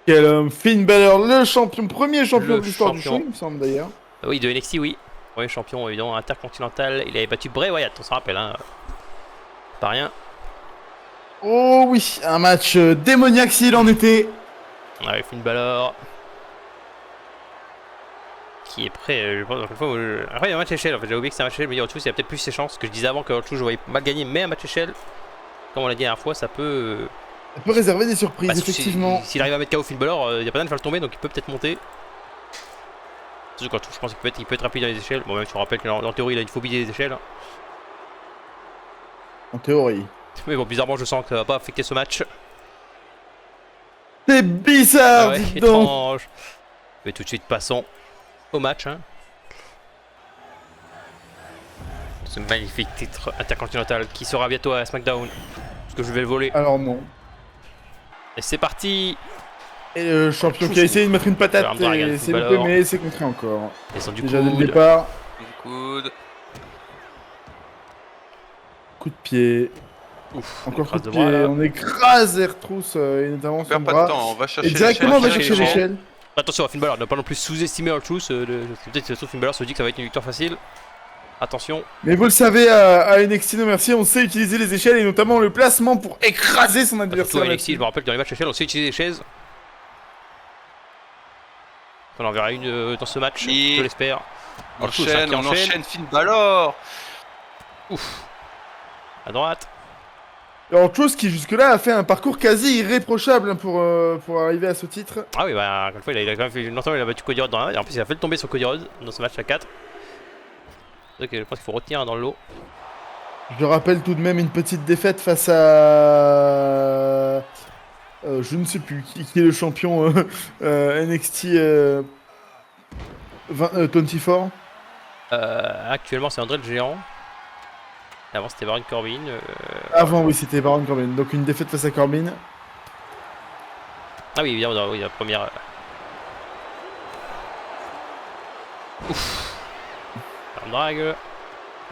Speaker 3: Quel homme, Finn Balor, le champion, premier champion de l'histoire du show,
Speaker 1: champion.
Speaker 3: il me semble d'ailleurs.
Speaker 1: Oui, de NXT, oui. Premier champion, évidemment, intercontinental. Il avait battu Bray Wyatt, on s'en rappelle, hein. Pas rien.
Speaker 3: Oh oui, un match démoniaque s'il en était.
Speaker 1: Ouais, Finn Balor. Qui est prêt, je pense, encore une fois. Après, il y a un match échelle, en fait, j'ai oublié que c'est un match échelle, mais il y a autre chose, il y a peut-être plus ses chances. Que je disais avant que autre chose, je voyais mal gagner, mais un match échelle, comme on l'a dit la dernière fois, ça peut.
Speaker 3: Ça peut réserver des surprises,
Speaker 1: Bah,
Speaker 3: effectivement.
Speaker 1: S'il arrive à mettre KO Finn Balor, il n'y a pas besoin de faire le tomber, donc il peut peut-être monter. Surtout quand je pense qu'il peut être rapide dans les échelles. Bon, même si on rappelle qu'en théorie, il a une phobie des échelles.
Speaker 3: En théorie.
Speaker 1: Mais bon, bizarrement, je sens que ça va pas affecter ce match.
Speaker 3: C'est bizarre,
Speaker 1: Ah ouais,
Speaker 3: dis donc.
Speaker 1: étrange. Mais tout de suite, passons au match. Hein. Ce magnifique titre intercontinental qui sera bientôt à SmackDown. Parce que je vais le voler.
Speaker 3: Alors non.
Speaker 1: Et c'est parti.
Speaker 3: Et le champion qui a essayé de mettre une patate,
Speaker 1: Alors, regarde,
Speaker 3: et c'est
Speaker 1: Balor.
Speaker 3: loupé, mais c'est contré encore.
Speaker 1: Descend du
Speaker 3: Déjà dès le
Speaker 1: coude.
Speaker 3: départ,
Speaker 2: Du coude.
Speaker 3: coup de pied.
Speaker 1: Ouf,
Speaker 3: Encore coup
Speaker 1: écrase
Speaker 3: de
Speaker 1: de bras,
Speaker 3: pied,
Speaker 1: là.
Speaker 3: on écrase R-Truth et notamment
Speaker 2: On
Speaker 3: son
Speaker 2: perd pas de
Speaker 3: bras.
Speaker 2: temps, on va chercher
Speaker 3: Et directement on va
Speaker 1: l'échelle.
Speaker 3: chercher l'échelle.
Speaker 1: Attention à Finn Balor, ne pas non plus sous-estimer R-Truth. Peut-être que Finn Balor se dit que ça va être une victoire facile. Attention.
Speaker 3: Mais vous le savez, à NXT No Mercy, on sait utiliser les échelles et notamment le placement pour écraser son
Speaker 1: Surtout
Speaker 3: adversaire.
Speaker 1: à NXT, je me rappelle que dans les matchs échelles, on sait utiliser les chaises. On en verra une dans ce match,
Speaker 2: Et
Speaker 1: je l'espère.
Speaker 2: on enchaîne Finn Balor.
Speaker 1: Ouf. À droite.
Speaker 3: Alors, chose qui jusque-là a fait un parcours quasi irréprochable hein, pour arriver à ce titre.
Speaker 1: Ah oui, bah, encore une fois, il a quand même fait. Non seulement il a battu Cody Rhodes dans un, et en plus il a fait le tomber sur Cody Rhodes dans ce match à 4. Donc je pense qu'il faut retenir dans le lot.
Speaker 3: Je rappelle tout de même une petite défaite face à... je ne sais plus qui est le champion NXT 24.
Speaker 1: Actuellement, c'est André le Géant. Et avant, c'était Baron Corbin.
Speaker 3: Avant, oui, c'était Baron Corbin. Donc une défaite face à Corbin.
Speaker 1: Ah oui, évidemment, oui, la première. Ouf. Un drag.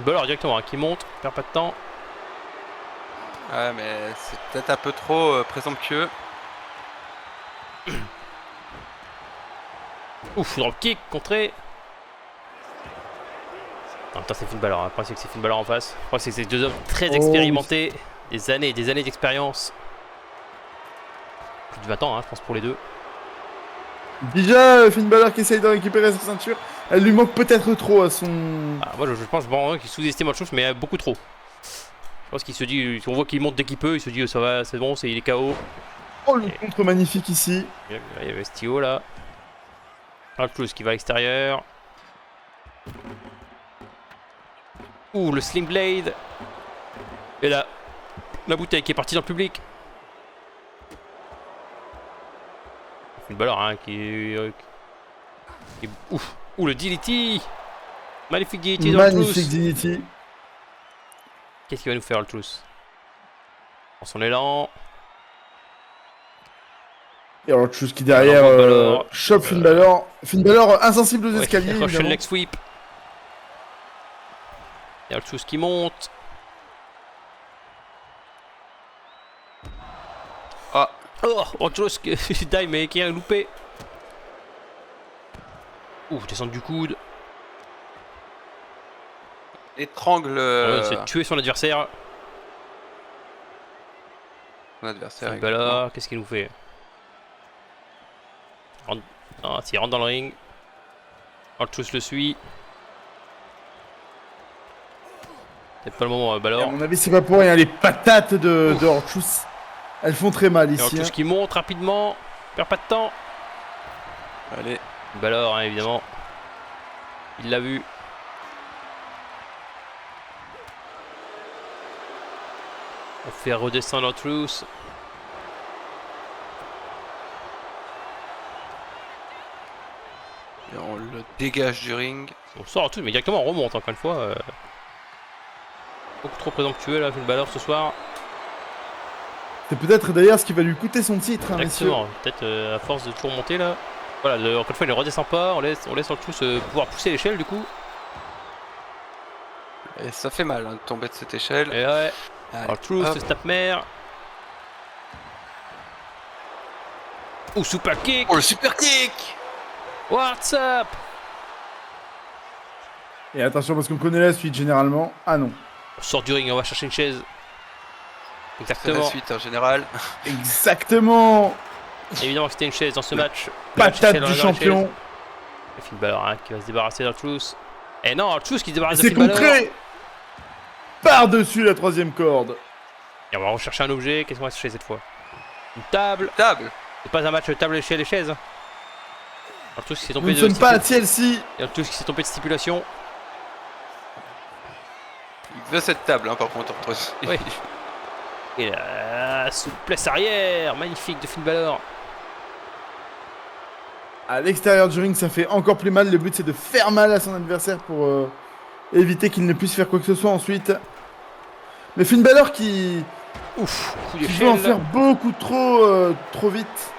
Speaker 1: Balor directement hein, qui monte, perd pas de temps.
Speaker 2: Ouais, mais c'est peut-être un peu trop présomptueux.
Speaker 1: Ouf, drop kick, contré. En même temps, c'est Finn Balor. Hein. Le problème, c'est que c'est Finn Balor en face. Le problème, c'est que c'est deux hommes très expérimentés. Des années et des années d'expérience. Plus de 20 ans, hein, je pense, pour les deux.
Speaker 3: Déjà, Finn Balor qui essaye de récupérer sa ceinture. Elle lui manque peut-être trop à son...
Speaker 1: Ah, moi, je pense vraiment qu'il sous-estime autre chose, mais beaucoup trop. Je pense qu'il se dit, si on voit qu'il monte dès qu'il peut, il se dit ça va, c'est bon, il est KO.
Speaker 3: Oh, le contre magnifique ici.
Speaker 1: Il y avait Stio là. R-Truth qui va à l'extérieur. Ouh, le Sling Blade. Et là, la bouteille qui est partie dans le public. Finn Balor hein, ouf. Ouh, le DDT. Magnifique DDT dans le
Speaker 3: Magnifique DDT.
Speaker 1: Qu'est-ce qu'il va nous faire, le Truth? Dans son élan.
Speaker 3: Et alors, chose qui derrière
Speaker 1: Alors, Balor,
Speaker 3: chope Finn Balor. Finn Balor insensible aux
Speaker 1: Ouais,
Speaker 3: escaliers.
Speaker 1: Russian
Speaker 3: évidemment.
Speaker 1: leg sweep. Il y a le Truth qui monte.
Speaker 2: Ah,
Speaker 1: Oh, autre chose que die mais qui a loupé. Ouh, descente du coude.
Speaker 2: étrangle
Speaker 1: C'est tuer son adversaire.
Speaker 2: son adversaire.
Speaker 1: Finn Balor, qu'est-ce qu'il nous fait? Ah, s'il rentre dans le ring. Truth le suit. C'est pas le moment,
Speaker 3: Et à
Speaker 1: Balor.
Speaker 3: mon avis, c'est pas pour rien. Les patates de R-Truth, elles font très mal
Speaker 1: Et
Speaker 3: ici.
Speaker 1: Truth qui monte rapidement. Perd pas de temps.
Speaker 2: Allez,
Speaker 1: Balor, hein, évidemment. Il l'a vu. On fait redescendre Truth.
Speaker 2: et on le dégage du ring.
Speaker 1: On sort Truth, mais directement on remonte encore une fois. Beaucoup trop présomptueux là, Finn Balor ce soir.
Speaker 3: C'est peut-être d'ailleurs ce qui va lui coûter son titre, hein, messieurs.
Speaker 1: Exactement. Peut-être à force de toujours monter là. Voilà, encore une fois il ne redescend pas. On laisse Truth pouvoir pousser l'échelle du coup.
Speaker 2: Et ça fait mal hein, de tomber de cette échelle.
Speaker 1: Et ouais.
Speaker 2: Allez,
Speaker 1: Alors Truth
Speaker 2: hop.
Speaker 1: se tape mère. Ouh, super kick.
Speaker 2: Oh, le super kick.
Speaker 1: What's up?
Speaker 3: Et attention parce qu'on connaît la suite généralement. Ah non.
Speaker 1: On sort du ring, on va chercher une chaise.
Speaker 2: C'est la
Speaker 1: Exactement.
Speaker 2: suite en général.
Speaker 3: Exactement.
Speaker 1: Évidemment que c'était une chaise dans ce match. Le match
Speaker 3: Patate
Speaker 1: est dans
Speaker 3: du
Speaker 1: la
Speaker 3: champion.
Speaker 1: chaise. Et Finn Balor hein, qui va se débarrasser de Truth. Et non, Truth qui se débarrasse de
Speaker 3: C'est
Speaker 1: Finn Balor.
Speaker 3: concret. Par-dessus la troisième corde.
Speaker 1: Et on va rechercher un objet. Qu'est-ce qu'on va chercher cette fois? Une table.
Speaker 2: Table.
Speaker 1: C'est pas un match table chez les chaises. Truth qui s'est
Speaker 3: Nous
Speaker 1: tombé
Speaker 3: ne
Speaker 1: de
Speaker 3: sommes pas à TLC.
Speaker 1: Truth qui s'est tombé de stipulation.
Speaker 2: Il veut cette table, hein, par contre. Entre...
Speaker 1: Oui. Et la souplesse arrière. Magnifique de Finn Balor.
Speaker 3: À l'extérieur du ring, ça fait encore plus mal. Le but, c'est de faire mal à son adversaire pour éviter qu'il ne puisse faire quoi que ce soit ensuite. Mais Finn Balor qui
Speaker 1: Ouf, coup
Speaker 3: veut en
Speaker 1: d'échelle.
Speaker 3: faire beaucoup trop vite.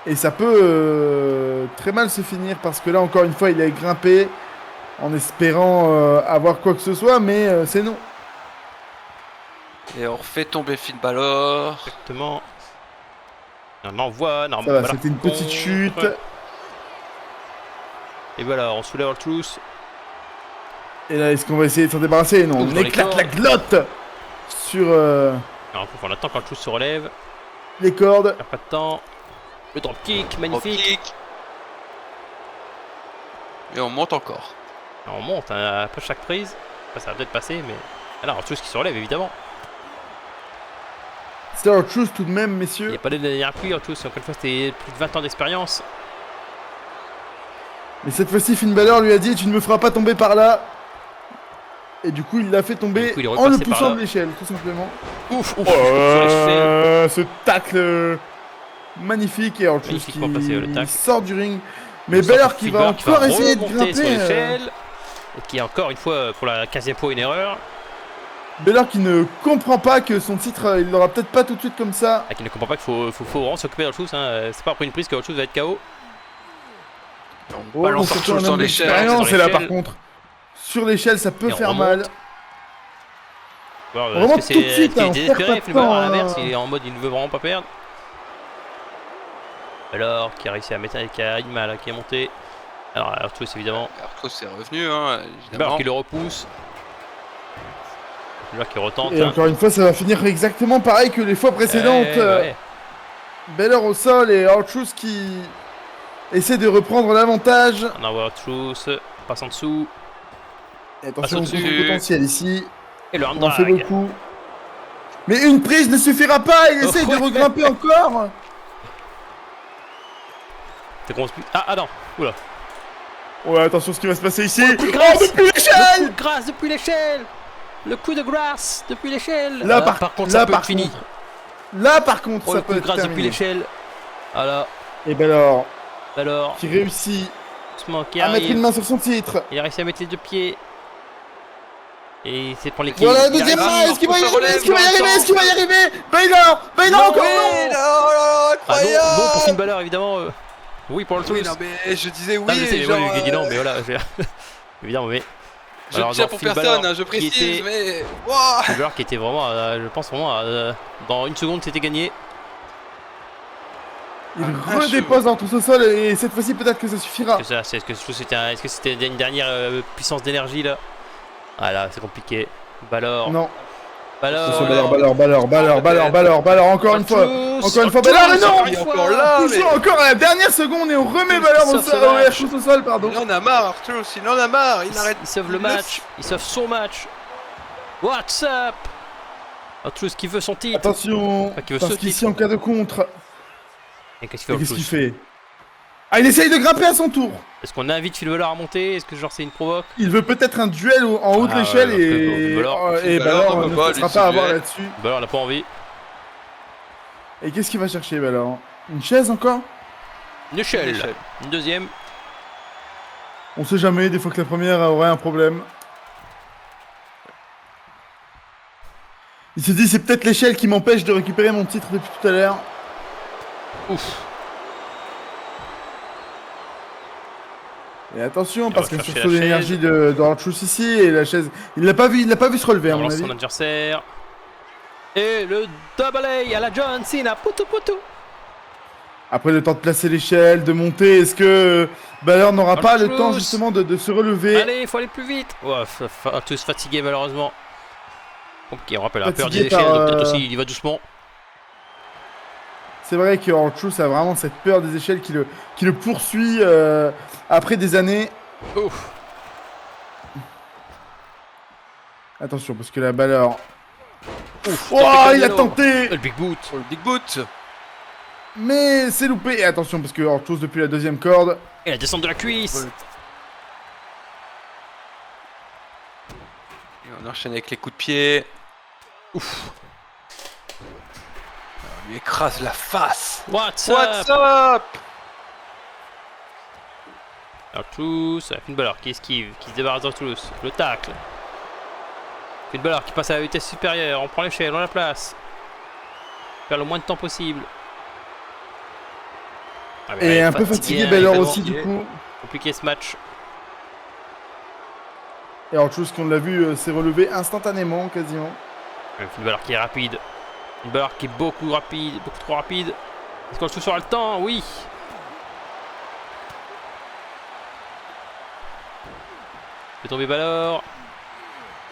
Speaker 3: Et ça peut très mal se finir parce que là, encore une fois, il a grimpé en espérant avoir quoi que ce soit, mais c'est non.
Speaker 2: Et on refait tomber Finn Balor.
Speaker 1: Exactement. On envoie.
Speaker 3: Ça va,
Speaker 1: Balor
Speaker 3: c'était une petite
Speaker 1: contre.
Speaker 3: chute.
Speaker 1: Et voilà, on soulève Truth.
Speaker 3: Et là, est-ce qu'on va essayer de s'en débarrasser? Non,
Speaker 1: Ouvre
Speaker 3: on
Speaker 1: dans les
Speaker 3: éclate
Speaker 1: cordes.
Speaker 3: la glotte sur
Speaker 1: Alors, on attend quand Truth se relève.
Speaker 3: les cordes.
Speaker 1: Perd pas de temps. Le dropkick,
Speaker 2: Drop
Speaker 1: magnifique.
Speaker 2: kick. Et on monte encore.
Speaker 1: Alors, on monte hein, après chaque prise. Après, ça va peut-être passer, mais. Alors, Truth qui se relève évidemment.
Speaker 3: C'est autre chose tout de même,
Speaker 1: Il n'y
Speaker 3: messieurs.
Speaker 1: a pas de dernière pluie, Truth. Encore une fois, c'était plus de 20 ans d'expérience.
Speaker 3: Mais cette fois-ci, Finn Balor lui a dit: tu ne me feras pas tomber par là. Et du coup, il l'a fait tomber
Speaker 1: Du coup, il est
Speaker 3: en le
Speaker 1: repassé par
Speaker 3: poussant
Speaker 1: là.
Speaker 3: de l'échelle, tout simplement.
Speaker 1: Ouf, ouf. Sur l'échelle.
Speaker 3: Ce tacle magnifique et autre chose qui
Speaker 1: Magnifiquement passé, le tacle.
Speaker 3: sort du ring. Mais
Speaker 1: On sort
Speaker 3: Balor
Speaker 1: pour
Speaker 3: qui
Speaker 1: Finn
Speaker 3: va
Speaker 1: Balor
Speaker 3: encore essayer de
Speaker 1: remonter sur
Speaker 3: grimper.
Speaker 1: l'échelle. Et qui est encore une fois, pour la 15e fois, une erreur.
Speaker 3: Balor qui ne comprend pas que son titre, il l'aura peut-être pas tout de suite comme ça.
Speaker 1: Ah, qui ne comprend pas qu'il faut vraiment s'occuper de Truth. Hein. C'est pas après une prise que Truth va être KO.
Speaker 2: On balance
Speaker 3: surtout
Speaker 2: Truth
Speaker 3: un
Speaker 2: dans
Speaker 3: homme
Speaker 2: l'échelle.
Speaker 3: d'expérience,
Speaker 1: dans
Speaker 3: et là
Speaker 1: l'échelle.
Speaker 3: par contre, sur l'échelle, ça peut
Speaker 1: Et on
Speaker 3: faire
Speaker 1: remonte.
Speaker 3: mal.
Speaker 1: Alors,
Speaker 3: Vraiment
Speaker 1: est-ce que
Speaker 3: tout de suite,
Speaker 1: est-ce qu'il
Speaker 3: hein,
Speaker 1: est
Speaker 3: on
Speaker 1: désespéré,
Speaker 3: perd pas de
Speaker 1: Finn Balor, à
Speaker 3: temps,
Speaker 1: l'inverse,
Speaker 3: hein.
Speaker 1: il est en mode il ne veut vraiment pas perdre. Alors, qui a réussi à mettre qui a du mal, qui est monté. Alors, Truth évidemment.
Speaker 2: Truth c'est revenu, hein,
Speaker 1: Balor
Speaker 2: évidemment.
Speaker 1: qui le repousse. Balor qui retente.
Speaker 3: Et
Speaker 1: hein.
Speaker 3: encore une fois, ça va finir exactement pareil que les fois précédentes.
Speaker 1: Ouais.
Speaker 3: Balor au sol et R-Truth qui essaie de reprendre l'avantage.
Speaker 1: On envoie Truth, passe en dessous.
Speaker 3: Et attention au
Speaker 2: au-dessus.
Speaker 3: potentiel ici.
Speaker 1: Et le
Speaker 3: On en fait
Speaker 1: handbrag.
Speaker 3: beaucoup. Mais une prise ne suffira pas. Il
Speaker 1: Oh,
Speaker 3: essaie
Speaker 1: ouais.
Speaker 3: de regrimper encore.
Speaker 1: T'es grosse pu- Ah non. Oula.
Speaker 3: Ouais, attention ce qui va se passer ici.
Speaker 1: coup de grâce.
Speaker 3: Oh, depuis
Speaker 1: Le
Speaker 3: l'échelle.
Speaker 1: coup de grâce depuis l'échelle. Le coup de grâce depuis l'échelle.
Speaker 3: Là,
Speaker 1: Ah,
Speaker 3: par
Speaker 1: contre,
Speaker 3: là,
Speaker 1: ça peut
Speaker 3: par
Speaker 1: être fini.
Speaker 3: Là, par contre,
Speaker 1: Oh,
Speaker 3: ça
Speaker 1: le coup
Speaker 3: peut
Speaker 1: de
Speaker 3: être
Speaker 1: grâce depuis
Speaker 3: terminé.
Speaker 1: l'échelle. Voilà.
Speaker 3: Et Balor
Speaker 1: Alors,
Speaker 3: qui réussit
Speaker 1: doucement, qui
Speaker 3: à mettre une
Speaker 1: arrive.
Speaker 3: main sur son titre.
Speaker 1: Il a réussi à mettre les 2 pieds. Et c'est pour l'équipe.
Speaker 3: Voilà,
Speaker 1: Il
Speaker 3: deuxième
Speaker 1: arrive.
Speaker 3: main. Est-ce qu'il va y
Speaker 2: se
Speaker 3: arriver?
Speaker 2: relève
Speaker 3: Est-ce qu'il va y
Speaker 2: dans le
Speaker 3: arriver? Est-ce qu'il va y
Speaker 2: temps.
Speaker 3: arriver? Baylor encore
Speaker 2: Oui,
Speaker 3: non.
Speaker 2: oh là là,
Speaker 1: Ah
Speaker 2: incroyable.
Speaker 1: non, bon pour Finn Balor évidemment. Oui pour le
Speaker 2: Oui,
Speaker 1: Toulouse.
Speaker 2: non, mais je disais oui,
Speaker 1: Ah, je sais, mais
Speaker 2: genre,
Speaker 1: moi, je dis non, mais voilà. Évidemment, mais.
Speaker 2: je
Speaker 1: Alors,
Speaker 2: ne tiens
Speaker 1: dans
Speaker 2: pour
Speaker 1: Finn
Speaker 2: personne,
Speaker 1: Balor,
Speaker 2: hein, je
Speaker 1: qui
Speaker 2: précise,
Speaker 1: était-
Speaker 2: mais... Wouah.
Speaker 1: Finn Balor qui était vraiment, je pense vraiment, dans une seconde c'était gagné.
Speaker 3: Il
Speaker 2: Un
Speaker 3: redépose dans tout ce sol et cette fois-ci peut-être que ça suffira.
Speaker 1: Est-ce que c'était une dernière puissance d'énergie là? Ah là, c'est compliqué. Balor.
Speaker 3: Non.
Speaker 1: Balor.
Speaker 3: Balor, encore une fois. Encore une fois, Balor, mais non!
Speaker 2: Il est encore là, mais...
Speaker 3: Toujours encore à la dernière seconde et on remet Balor
Speaker 1: Sauf ce match.
Speaker 3: au sol, pardon.
Speaker 2: Il en a marre, Arthur, il en a marre, il n'arrête
Speaker 1: Il sauve le match, il sauve son match. What's up? Arthur qui veut son titre.
Speaker 3: Attention,
Speaker 1: Enfin, qui veut
Speaker 3: parce
Speaker 1: ce
Speaker 3: qu'ici
Speaker 1: titre.
Speaker 3: en cas de contre,
Speaker 1: Et qu'est-ce qu'il fait
Speaker 3: qu'est-ce qu'il
Speaker 1: Arthur?
Speaker 3: fait? Ah, il essaye de grimper à son tour.
Speaker 1: Est-ce qu'on invite Finn Balor à monter? Est-ce que genre c'est une provoque?
Speaker 3: Il veut peut-être un duel en haut de
Speaker 1: Ah,
Speaker 3: l'échelle
Speaker 1: ouais,
Speaker 3: et
Speaker 1: Balor.
Speaker 3: et
Speaker 2: Balor
Speaker 3: Balor
Speaker 2: ne
Speaker 3: ne
Speaker 2: peut pas
Speaker 3: se laissera
Speaker 2: lui
Speaker 3: pas avoir
Speaker 2: duel.
Speaker 3: là-dessus.
Speaker 1: Balor n'a pas envie.
Speaker 3: Et qu'est-ce qu'il va chercher Balor? Une chaise encore?
Speaker 1: Une échelle.
Speaker 2: Une échelle.
Speaker 1: Une deuxième.
Speaker 3: On sait jamais, des fois que la première aurait un problème. Il se dit c'est peut-être l'échelle qui m'empêche de récupérer mon titre depuis tout à l'heure.
Speaker 1: Ouf.
Speaker 3: Et attention
Speaker 1: va
Speaker 3: parce qu'il y a un
Speaker 1: chercher
Speaker 3: sursaut
Speaker 1: la
Speaker 3: d'énergie de Truth ici et la chaise. Il l'a pas vu se relever à
Speaker 1: On
Speaker 3: mon
Speaker 1: lance
Speaker 3: avis.
Speaker 1: son adversaire. Et le double A à la John Cena. Poutou poutou.
Speaker 3: Après le temps de placer l'échelle, de monter, est-ce que Balor n'aura
Speaker 1: Dans
Speaker 3: pas
Speaker 1: le
Speaker 3: le temps
Speaker 1: close.
Speaker 3: justement de se relever?
Speaker 1: Allez, il faut aller plus vite. Ouais, tous fatigués malheureusement. Compliqué, on rappelle, la peur des
Speaker 3: Fatigué
Speaker 1: échelles,
Speaker 3: par,
Speaker 1: donc peut-être aussi il y va doucement.
Speaker 3: C'est vrai que Truth a vraiment cette peur des échelles qui le poursuit après des années.
Speaker 1: Ouf.
Speaker 3: Attention parce que la Balor.
Speaker 1: Ouf.
Speaker 3: Oh, il a tenté!
Speaker 1: Le big boot.
Speaker 2: Pour le Big Boot.
Speaker 3: Mais c'est loupé. Et attention parce que Truth depuis la deuxième corde.
Speaker 1: Et la descente de la cuisse.
Speaker 2: Et on enchaîne avec les coups de pied.
Speaker 1: Ouf.
Speaker 2: On lui écrase la face.
Speaker 1: What's
Speaker 2: What's
Speaker 1: up?
Speaker 2: up?
Speaker 1: Alors tous, Finn Balor qui esquive, qui se débarrasse d'Artulus. Le tacle. Finn Balor qui passe à la vitesse supérieure. On prend l'échelle, on la place. Faire le moins de temps possible. Ah, mais
Speaker 3: Et
Speaker 1: elle est
Speaker 3: un peu fatigué
Speaker 1: hein,
Speaker 3: Balor
Speaker 1: vraiment
Speaker 3: aussi du coup.
Speaker 1: compliqué ce match.
Speaker 3: Et Truth qu'on l'a vu s'est relevé instantanément quasiment.
Speaker 1: Finn Balor qui est rapide. Finn Balor qui est beaucoup rapide, beaucoup trop rapide. Est-ce qu'on le aura le temps? Oui. Fait tomber Balor.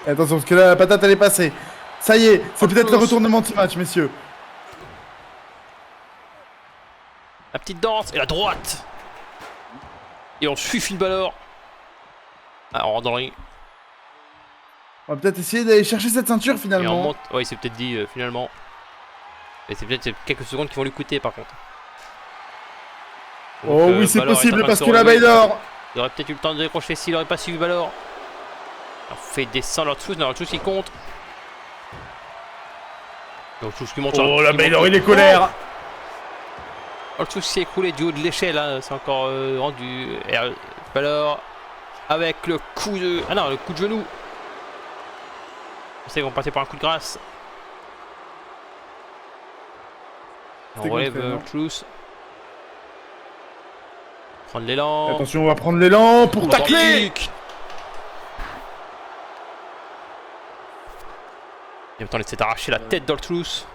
Speaker 3: Et attention parce que là la patate elle est passée. Ça y est, c'est peut-être le
Speaker 1: Truth.
Speaker 3: retournement de ce match messieurs.
Speaker 1: La petite danse et la droite. Et on suit Finn Balor. Ah, on rentre dans le ring.
Speaker 3: On va peut-être essayer d'aller chercher cette ceinture
Speaker 1: Et on
Speaker 3: finalement.
Speaker 1: monte. Ouais, il s'est peut-être dit finalement. Et c'est peut-être quelques secondes qui vont lui coûter par contre. Donc,
Speaker 3: Oh oui c'est
Speaker 1: Balor est en
Speaker 3: possible
Speaker 1: train de
Speaker 3: parce
Speaker 1: se
Speaker 3: que la
Speaker 1: relever.
Speaker 3: Baylor.
Speaker 1: Il aurait peut-être eu le temps de décrocher s'il aurait pas suivi Balor. On fait descendre leur Truth, leur Truth qui compte. Donc Truth qui monte sur
Speaker 3: Oh la
Speaker 1: qui
Speaker 3: Baylor
Speaker 1: monte-
Speaker 3: il est colère.
Speaker 1: Oh, le Truth s'est écroulé du haut de l'échelle, hein. C'est encore rendu. Et, Balor avec le coup de. Ah non, le coup de genou. On sait qu'on passait par un coup de grâce.
Speaker 3: C'était
Speaker 1: On relève
Speaker 3: contré, non
Speaker 1: Truth. Prendre l'élan.
Speaker 3: Attention on va prendre l'élan pour tacler.
Speaker 1: Kick. Et en même temps, laisser t'arracher la tête dans le Truth.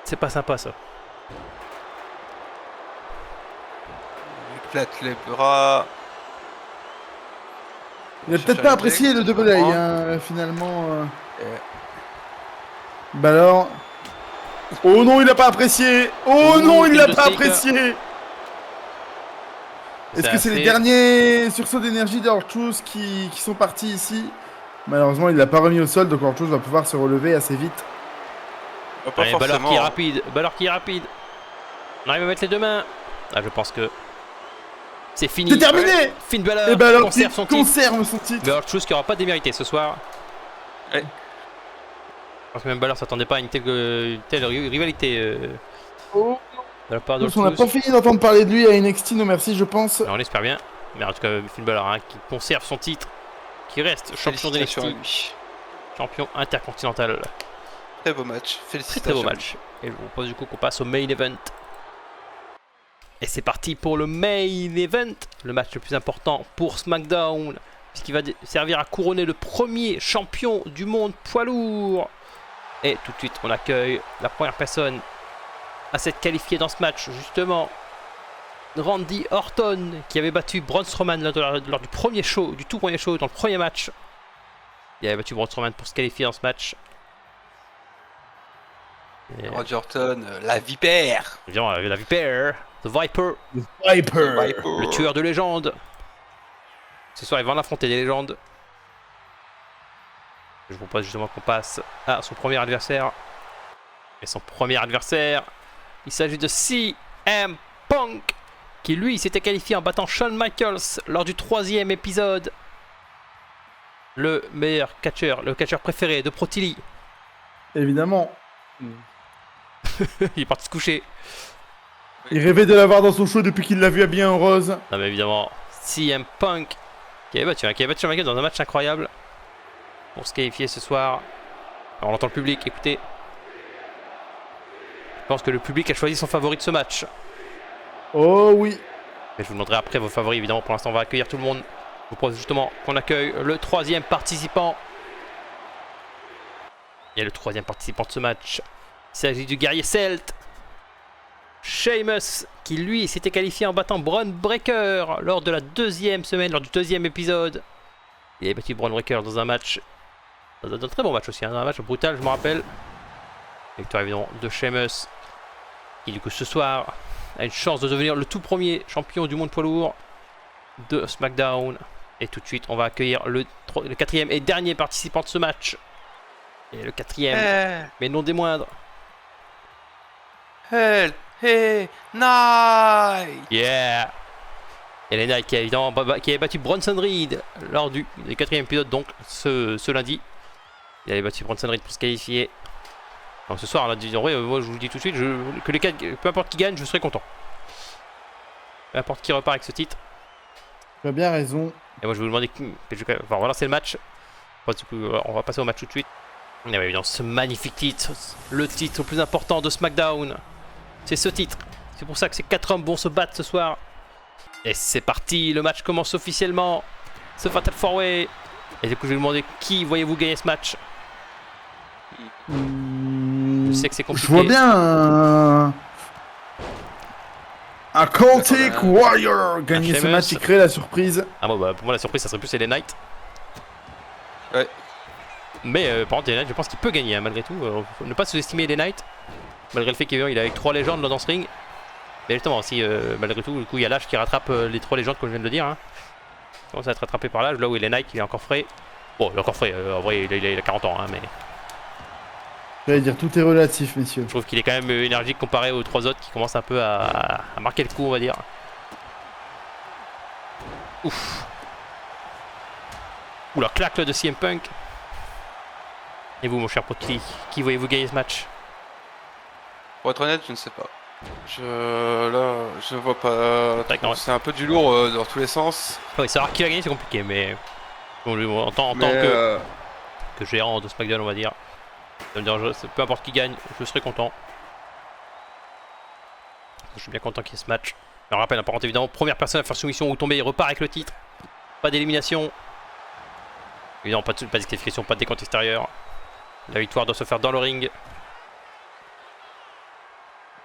Speaker 1: C'est pas sympa ça.
Speaker 2: Il éclate les bras.
Speaker 3: Il a peut-être pas apprécié le double A hein, finalement. Balor. Oh non, il a pas apprécié. Oh
Speaker 1: Ouh,
Speaker 3: non, il l'a
Speaker 1: quel
Speaker 3: pas
Speaker 1: dossier,
Speaker 3: apprécié. Est-ce que c'est les
Speaker 1: assez-
Speaker 3: derniers sursauts d'énergie d'Artruth qui sont partis ici? Malheureusement, il l'a pas remis au sol, donc Artruth va pouvoir se relever assez vite.
Speaker 2: Pas
Speaker 1: Allez, Balor
Speaker 2: forcément.
Speaker 1: qui est rapide. Balor qui est rapide. On arrive à mettre les deux mains. Ah, je pense que c'est fini.
Speaker 3: C'est terminé.
Speaker 1: Finn Balor
Speaker 3: Et Balor qui
Speaker 1: conserve son titre.
Speaker 3: conserve son titre.
Speaker 1: Mais autre chose qui aura pas démérité ce soir.
Speaker 2: Ouais.
Speaker 1: pense que même Balor s'attendait pas à une telle rivalité
Speaker 3: Oh.
Speaker 1: de la part de
Speaker 3: On n'a pas fini d'entendre parler de lui à NXT, non merci, je pense.
Speaker 1: On espère bien. Mais en tout cas, Finn Balor hein, qui conserve son titre, qui reste champion de
Speaker 2: Félicitations à
Speaker 1: NXT,
Speaker 2: lui.
Speaker 1: champion intercontinental.
Speaker 2: Très beau match.
Speaker 1: Très
Speaker 2: Félicitations.
Speaker 1: très beau
Speaker 2: à lui.
Speaker 1: match. Et je vous propose du coup qu'on passe au main event. Et c'est parti pour le main event, le match le plus important pour SmackDown, puisqu'il va servir à couronner le premier champion du monde poids lourd. Et tout de suite, on accueille la première personne à s'être qualifiée dans ce match, justement, Randy Orton, qui avait battu Braun Strowman lors du premier show, du tout premier show, dans le premier match. Il avait battu Braun Strowman pour se qualifier dans ce match. Et,
Speaker 2: Randy Orton, la vipère.
Speaker 1: évidemment, la Viper, The Viper,
Speaker 3: Viper.
Speaker 1: le tueur de légende. Ce soir, il va en affronter des légendes. Je vous propose justement qu'on passe à son premier adversaire. Et son premier adversaire, il s'agit de CM Punk, qui lui s'était qualifié en battant Shawn Michaels lors du 3e épisode. Le meilleur catcheur, le catcheur préféré de Pro Tilly.
Speaker 3: Évidemment.
Speaker 1: Il est parti se coucher.
Speaker 3: Il rêvait de l'avoir dans son show depuis qu'il l'a vu habillé en rose.
Speaker 1: Non mais évidemment, CM Punk qui avait battu Shawn Michaels dans un match incroyable pour se qualifier ce soir. Alors, on entend le public, écoutez. Je pense que le public a choisi son favori de ce match.
Speaker 3: Oh oui.
Speaker 1: Mais je vous demanderai après vos favoris, évidemment. Pour l'instant, on va accueillir tout le monde. Je vous propose justement qu'on accueille le 3e participant. Et le 3e participant de ce match, il s'agit du guerrier celte, Sheamus, qui lui s'était qualifié en battant Braun Breaker lors de la 2e semaine, lors du 2e épisode. Il avait battu Braun Breaker dans un match, dans un très bon match aussi, hein, dans un match brutal, je me rappelle. Victoire évidemment de Sheamus, qui du coup ce soir a une chance de devenir le tout premier champion du monde poids lourd de SmackDown. Et tout de suite, on va accueillir le 4e et dernier participant de ce match. Et le 4e, mais non des moindres.
Speaker 2: Hell, hey, night.
Speaker 1: Yeah! Et les Knights qui a évidemment qui avait battu Bronson Reed lors du 4e épisode, donc ce lundi. Il avait battu Bronson Reed pour se qualifier. Donc ce soir, là, en vrai, moi je vous le dis tout de suite, que les 4, peu importe qui gagne, je serai content. Peu importe qui repart avec ce titre.
Speaker 3: Tu as bien raison.
Speaker 1: Et moi je vais vous demander, enfin, on va lancer le match. Du coup, on va passer au match tout de suite. On avait évidemment ce magnifique titre, le titre le plus important de SmackDown. C'est ce titre. C'est pour ça que ces 4 hommes vont se battre ce soir. Et c'est parti, le match commence officiellement. Ce Fatal 4-Way. Et du coup, je vais vous demander qui voyez-vous gagner ce match. Je sais que c'est compliqué.
Speaker 3: Je vois bien un Celtic Warrior gagner ce
Speaker 1: Sheamus.
Speaker 3: match et créer la surprise.
Speaker 1: Ah bon, bah, pour moi, la surprise, ça serait plus les Knights.
Speaker 2: Ouais.
Speaker 1: Mais par contre, les Knights, je pense qu'il peut gagner, hein, malgré tout. Faut ne pas sous-estimer les Knights. Malgré le fait qu'il est avec 3 légendes là, dans ce ring. Mais justement, si malgré tout, du coup, il y a l'âge qui rattrape les 3 légendes, comme je viens de le dire. Hein. Il commence à être rattrapé par l'âge. Là où il est Knight, il est encore frais. Bon, il est encore frais. En vrai, il a 40 ans. Hein, mais
Speaker 3: J'allais dire, tout est relatif, messieurs.
Speaker 1: je trouve qu'il est quand même énergique comparé aux 3 autres qui commencent un peu à marquer le coup, on va dire. Ouf. Ouh, la claque là, de CM Punk. Et vous, mon cher Potli, qui voyez-vous gagner ce match?
Speaker 2: Pour être honnête, je ne sais pas. Là, je ne vois pas.
Speaker 1: D'accord.
Speaker 2: C'est un peu du lourd dans tous les sens.
Speaker 1: Ah oui, savoir qui va gagner, c'est compliqué, mais bon, en tant
Speaker 2: Mais,
Speaker 1: que gérant de SmackDown, on va dire, ça me dérange, peu importe qui gagne, je serai content. Je suis bien content qu'il y ait ce match. On rappelle, par contre, évidemment, première personne à faire soumission ou tomber, il repart avec le titre. Pas d'élimination. Évidemment, pas de disqualification, pas de décompte extérieur. La victoire doit se faire dans le ring.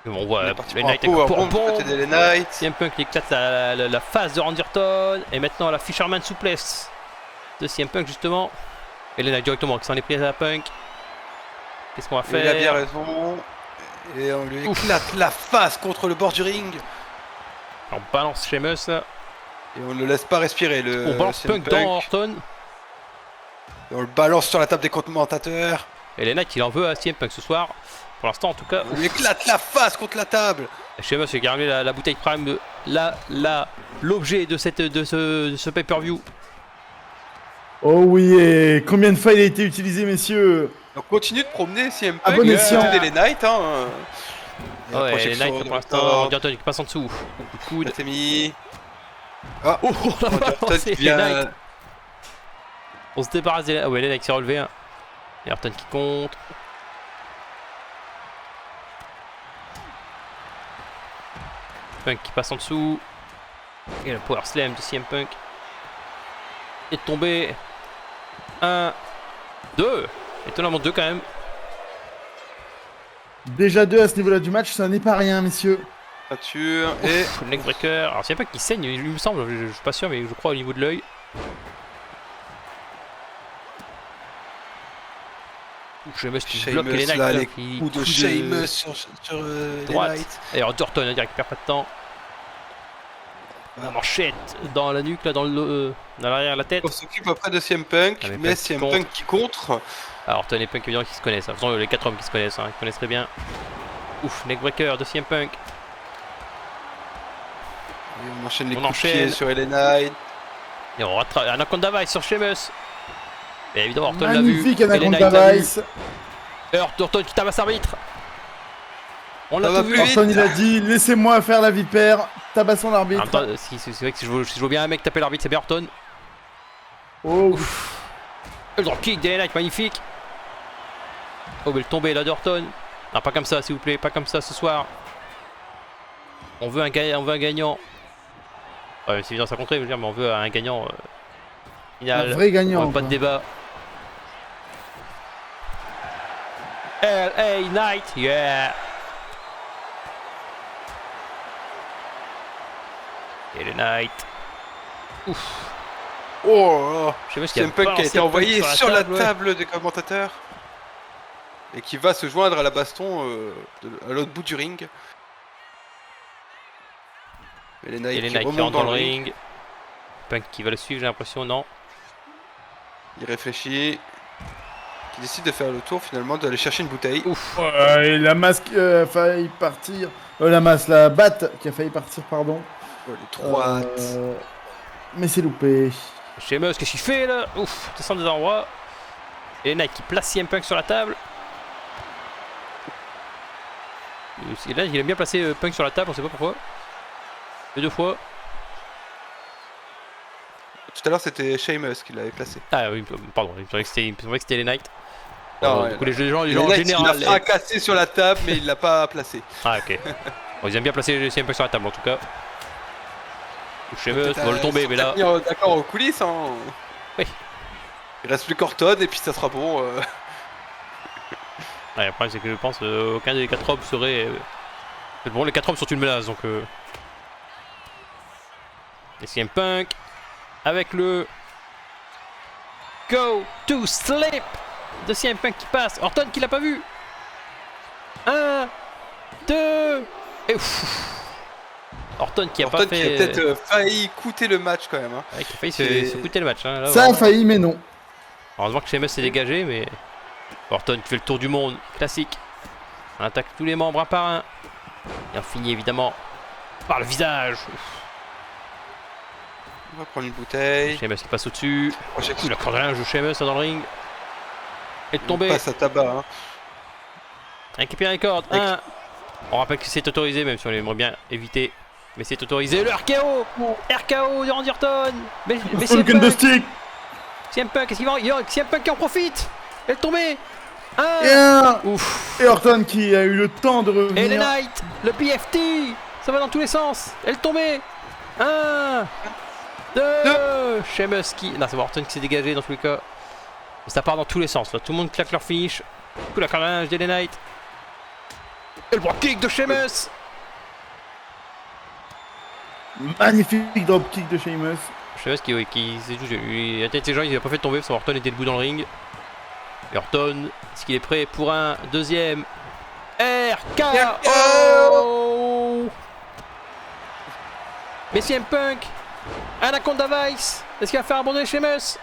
Speaker 1: Et on voit les Knights avec un
Speaker 2: côté des Knights.
Speaker 1: CM Punk qui éclate la face de Randy Orton. Et maintenant la Fisherman Suplex de CM Punk justement. Et les Knights directement qui s'en est pris à Punk. Qu'est-ce qu'on va faire?
Speaker 2: Il a bien raison. Et on lui éclate la face contre le bord du ring.
Speaker 1: On balance Sheamus là.
Speaker 2: Et on ne le laisse pas respirer.
Speaker 1: On balance Punk dans Orton.
Speaker 2: Et on le balance sur la table des commentateurs.
Speaker 1: Et les Knights il en veut à CM Punk ce soir. Pour l'instant en tout cas.
Speaker 2: On lui éclate la face contre la table.
Speaker 1: Sheamus a gardé la bouteille Prime, l'objet de ce pay-per-view.
Speaker 3: Oh oui, et combien de fois il a été utilisé, messieurs?
Speaker 2: Donc continue de promener CM
Speaker 3: Ah,
Speaker 2: Punk
Speaker 3: bon
Speaker 2: et
Speaker 3: escient.
Speaker 2: des Knight. Hein. Et la
Speaker 1: Ouais, les
Speaker 2: projection
Speaker 1: Knights
Speaker 2: de
Speaker 1: pour l'instant,
Speaker 2: Orton,
Speaker 1: Orton qui passe en dessous. Coup de coude.
Speaker 2: Tatami.
Speaker 1: Oh, on a
Speaker 2: Orton
Speaker 1: balancé
Speaker 2: qui
Speaker 1: les
Speaker 2: vient.
Speaker 1: Knights. On se débarrasse des... Ah ouais, les Knights s'est relevé. Hein. Et Orton qui compte. Punk qui passe en dessous. Et le power slam de CM Punk. Et de tomber. 1, 2. Étonnamment 2 quand même.
Speaker 3: Déjà 2 à ce niveau-là du match, ça n'est pas rien, messieurs.
Speaker 2: Peinture et.
Speaker 1: Ouf, neckbreaker. Alors CM Punk qui saigne, il me semble. Je suis pas sûr, mais je crois au niveau de l'œil. Sheamus qui bloque les
Speaker 2: Sheamus
Speaker 1: Knights.
Speaker 2: là,
Speaker 1: là,
Speaker 2: les
Speaker 1: qui-
Speaker 2: coups de
Speaker 1: coup
Speaker 2: Sheamus sur les
Speaker 1: droite.
Speaker 2: Knights.
Speaker 1: Et alors Orton, il récupère pas de temps. La manchette dans la nuque, là, dans l'arrière de la tête.
Speaker 2: On s'occupe après de CM Punk,
Speaker 1: Ah, mais
Speaker 2: mais
Speaker 1: Punk
Speaker 2: CM
Speaker 1: contre.
Speaker 2: Punk qui contre.
Speaker 1: Alors Orton et Punk évidemment qui se connaissent. De toute façon, les 4 hommes qui se connaissent, hein, ils connaissent très bien. Ouf, neckbreaker de CM Punk.
Speaker 2: Et on enchaîne les
Speaker 1: On
Speaker 2: coups de
Speaker 1: enchaîne.
Speaker 2: pied sur LA Knight.
Speaker 1: Et on rattrape un Anaconda Vice sur Sheamus. Et évidemment Orton l'a vu.
Speaker 3: Magnifique
Speaker 1: Et les
Speaker 3: Anaconda
Speaker 1: Knights l'a vu.
Speaker 3: Vice.
Speaker 1: Et Orton qui tabasse l'arbitre. On l'a
Speaker 2: Ça va
Speaker 1: tout vu.
Speaker 2: plus vite.
Speaker 3: Orton, il a dit, laissez-moi faire la vipère, tabassons
Speaker 1: En
Speaker 3: l'arbitre.
Speaker 1: même temps, c'est vrai que si je vois bien un mec taper l'arbitre, c'est bien Orton.
Speaker 3: Oh,
Speaker 1: Le drop kick des Knights, magnifique. Oh, mais le tombé là d'Orton. Non, pas comme ça, s'il vous plaît, pas comme ça ce soir. On veut un gagnant. Ouais, c'est évident, ça compterait, je veux dire, mais on veut un gagnant
Speaker 3: un
Speaker 1: final.
Speaker 3: vrai gagnant.
Speaker 1: Pas de
Speaker 3: quoi.
Speaker 1: débat. LA Knight, yeah. Et les Knights. Ouf.
Speaker 2: Oh,
Speaker 1: Je sais pas ce qu'il y a
Speaker 2: CM Punk qui a
Speaker 1: balancé
Speaker 2: été envoyé sur la
Speaker 1: ouais.
Speaker 2: table des commentateurs. Et qui va se joindre à la baston à l'autre bout du ring. Et les
Speaker 1: Et
Speaker 2: Knights
Speaker 1: les
Speaker 2: qui
Speaker 1: Knights qui
Speaker 2: remontent
Speaker 1: rentrent dans le ring. Punk qui va le suivre, j'ai l'impression, non.
Speaker 2: Il réfléchit. Qui décide de faire le tour finalement, d'aller chercher une bouteille.
Speaker 1: Ouf.
Speaker 3: Ouais, et la masse qui a failli partir. La batte qui a failli partir, pardon.
Speaker 2: Oh, les droites.
Speaker 3: Mais c'est loupé.
Speaker 1: Sheamus, qu'est-ce qu'il fait là? Ouf, descend des endroits. Et les Knights qui place CM Punk sur la table. Et là, il aime bien placer Punk sur la table, on sait pas pourquoi. Deux fois.
Speaker 2: Tout à l'heure c'était Sheamus qui l'avait placé.
Speaker 1: Ah oui, pardon, il me semblait que c'était les Knights.
Speaker 2: Non,
Speaker 1: Du coup, les gens en
Speaker 2: Les Knights,
Speaker 1: général.
Speaker 2: il l'a fracassé sur la table mais il l'a pas placé.
Speaker 1: Ah, ok. Bon, ils aiment bien placer CM Punk sur la table en tout cas. Sheamus va le tomber, mais là.
Speaker 2: D'accord aux coulisses. Hein.
Speaker 1: Oui.
Speaker 2: Il reste plus qu'Orton et puis ça sera bon.
Speaker 1: Ouais, le problème, c'est que je pense aucun des 4 hommes serait. Bon, les 4 hommes sont une menace donc. Et CM Punk avec le Go to Sleep de CM Punk qui passe. Orton qui l'a pas vu. 1, 2 et ouf. Orton qui a
Speaker 2: Orton
Speaker 1: pas
Speaker 2: qui a
Speaker 1: fait.
Speaker 2: peut-être failli coûter le match quand même. Hein.
Speaker 1: Ouais, qui a failli
Speaker 2: C'est-
Speaker 1: se coûter le match. Hein, là,
Speaker 3: Ça a
Speaker 1: vraiment.
Speaker 3: failli, mais non.
Speaker 1: Heureusement que Sheamus s'est dégagé, mais Orton qui fait le tour du monde, classique. On attaque tous les membres un par un. Et on finit évidemment par le visage.
Speaker 2: On va prendre une bouteille.
Speaker 1: Sheamus qui passe au-dessus.
Speaker 2: Projection.
Speaker 1: La corde à linge de Sheamus dans le ring. Et de tomber.
Speaker 2: Passe à tabac. Hein.
Speaker 1: Récupérer les cordes. Un. On rappelle que c'est autorisé, même si on aimerait bien éviter. Mais c'est autorisé. Le RKO. RKO de Randy Orton. Mais CM
Speaker 3: Falcon de
Speaker 1: Punk.
Speaker 3: stick.
Speaker 1: CM Punk, est-ce qu'il va CM Punk qui en profite. Elle est tombée. Un.
Speaker 3: Et un.
Speaker 1: Ouf.
Speaker 3: Et Orton qui a eu le temps de
Speaker 1: Et les
Speaker 3: revenir.
Speaker 1: Knights, le BFT, ça va dans tous les sens. Elle est tombée. 1, 2. Sheamus qui. Non, c'est Orton qui s'est dégagé dans tous les cas. Et ça part dans tous les sens. Là. Tout le monde claque leur finish. Coup la carnage des Knights. Et le drop kick de Sheamus.
Speaker 3: Magnifique dropkick de Sheamus.
Speaker 1: Sheamus qui c'est tout. La tête des gens, il a pas fait tomber parce que Orton était debout dans le ring. Et Orton, est-ce qu'il est prêt pour un deuxième RKO? Mais CM Punk, Anaconda Vice, est-ce qu'il va faire abandonner Sheamus?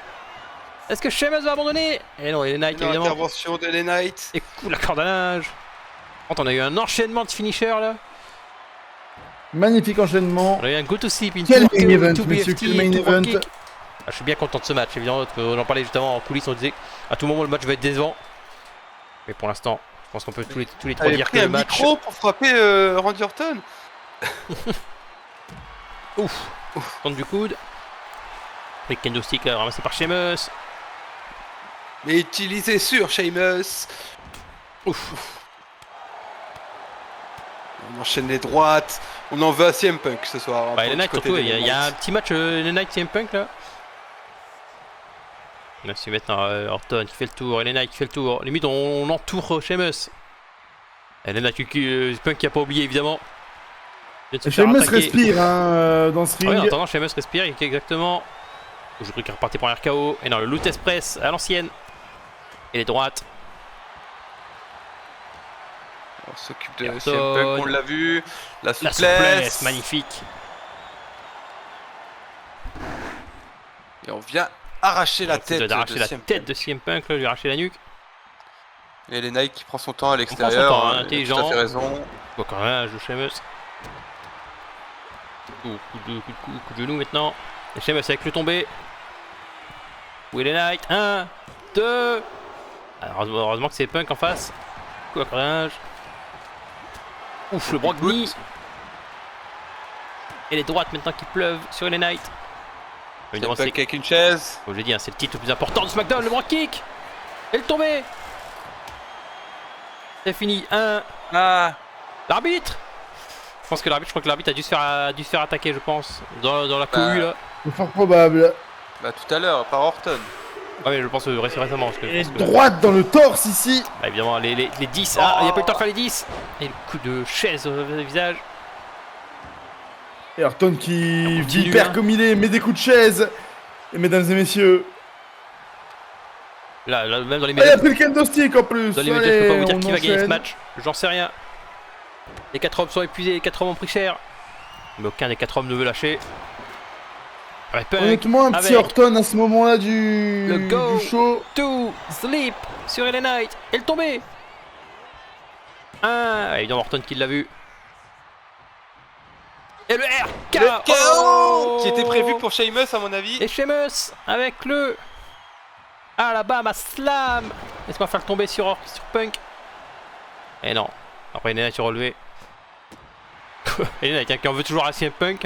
Speaker 1: Est-ce que Sheamus va abandonner? Et non, et les Knights
Speaker 2: Une
Speaker 1: évidemment.
Speaker 2: intervention de les Knights.
Speaker 1: Et coup la corde à linge. On a eu un enchaînement de finishers là.
Speaker 3: Magnifique enchaînement.
Speaker 1: On a eu un go to sleep, une
Speaker 3: Quel
Speaker 1: tour
Speaker 3: main
Speaker 1: KO,
Speaker 3: event,
Speaker 1: two
Speaker 3: messieurs,
Speaker 1: BFT,
Speaker 3: quel main
Speaker 1: two drop
Speaker 3: event.
Speaker 1: kick. je suis bien content de ce match, évidemment. On en parlait justement en coulisses, on disait à tout moment le match va être décevant. Mais pour l'instant, je pense qu'on peut tous les trois
Speaker 2: T'avais
Speaker 1: dire que
Speaker 2: pris un
Speaker 1: le match.
Speaker 2: micro pour frapper Randy Orton.
Speaker 1: Ouf, contre du coude. Et kendo stick ramassé par Sheamus.
Speaker 2: Mais utilisé sur Sheamus.
Speaker 1: Ouf.
Speaker 2: On enchaîne les droites. On en veut à CM Punk ce soir.
Speaker 1: Bah, les Knight surtout, il y a un petit match les Knight CM Punk là. On a su maintenant Orton qui fait le tour, et les Knight qui fait le tour. Limite on entoure Sheamus. Et les Knight Punk qui a pas oublié évidemment.
Speaker 3: Sheamus respire hein, dans ce
Speaker 1: Ah oui, en
Speaker 3: ring.
Speaker 1: attendant, Sheamus respire, il exactement. Je crois qu'il repartait pour un RKO. Et non, le Lotus Press à l'ancienne. Et les droites.
Speaker 2: On s'occupe de
Speaker 1: Orton.
Speaker 2: CM Punk, on l'a vu. La
Speaker 1: La
Speaker 2: souplesse.
Speaker 1: souplesse, magnifique.
Speaker 2: Et on vient arracher la tête
Speaker 1: d'arracher
Speaker 2: de
Speaker 1: la
Speaker 2: CM
Speaker 1: tête
Speaker 2: Punk.
Speaker 1: de CM Punk, là, lui arracher la nuque.
Speaker 2: Et les Nike qui prend son temps à
Speaker 1: prend
Speaker 2: l'extérieur.
Speaker 1: son temps, hein,
Speaker 2: il a
Speaker 1: intelligent.
Speaker 2: tout à fait raison.
Speaker 1: Bon, quand même, je Sheamus. Coup de genou maintenant. Et Sheamus avec le tombé. Où est les Knight? 1, 2. Heureusement que c'est Punk en face. Coup à courage. Ouf, le Brock knee. Et les droites maintenant qui pleuvent sur les Knight.
Speaker 2: CM Punk avec une chaise.
Speaker 1: Comme je l'ai dit, hein, c'est le titre le plus important de SmackDown, le Brock kick. Et le tombé. C'est fini. 1.
Speaker 2: Ah.
Speaker 1: L'arbitre. Je crois que l'arbitre a dû se faire attaquer, je pense. Dans la cohue là.
Speaker 3: C'est fort probable.
Speaker 2: Bah tout à l'heure, par Orton.
Speaker 1: Ah oui, je pense récemment. Parce que,
Speaker 3: Et
Speaker 1: je pense que-
Speaker 3: droite dans le torse ici.
Speaker 1: Bah, évidemment, les 10. Ah, il n'y a pas eu le temps de faire les 10. Et le coup de chaise au visage.
Speaker 3: Et Orton qui
Speaker 1: continue,
Speaker 3: vipère
Speaker 1: hein.
Speaker 3: comme il est, met des coups de chaise. Et mesdames et messieurs,
Speaker 1: Là, même dans les
Speaker 3: il a
Speaker 1: médias,
Speaker 3: pris le kendo stick en plus.
Speaker 1: je peux pas vous dire
Speaker 3: on
Speaker 1: qui va gagner ce
Speaker 3: enchaîne.
Speaker 1: match. J'en sais rien. Les 4 hommes sont épuisés, les 4 hommes ont pris cher. Mais aucun des 4 hommes ne veut lâcher. Avec Punk,
Speaker 3: Honnêtement, un petit
Speaker 1: avec
Speaker 3: Orton à ce moment-là
Speaker 1: le
Speaker 3: du
Speaker 1: go.
Speaker 3: show.
Speaker 1: to sleep sur LA Knight. Et le tombé. 1. Évidemment, Orton qui l'a vu. Et le RKO
Speaker 2: Le KO qui était prévu pour Sheamus à mon avis.
Speaker 1: Et Sheamus avec le Alabama Slam. Laisse-moi faire le tomber sur Punk. Et non. Après, il est là sur relevé. Et là, quelqu'un qui en veut toujours à CM Punk.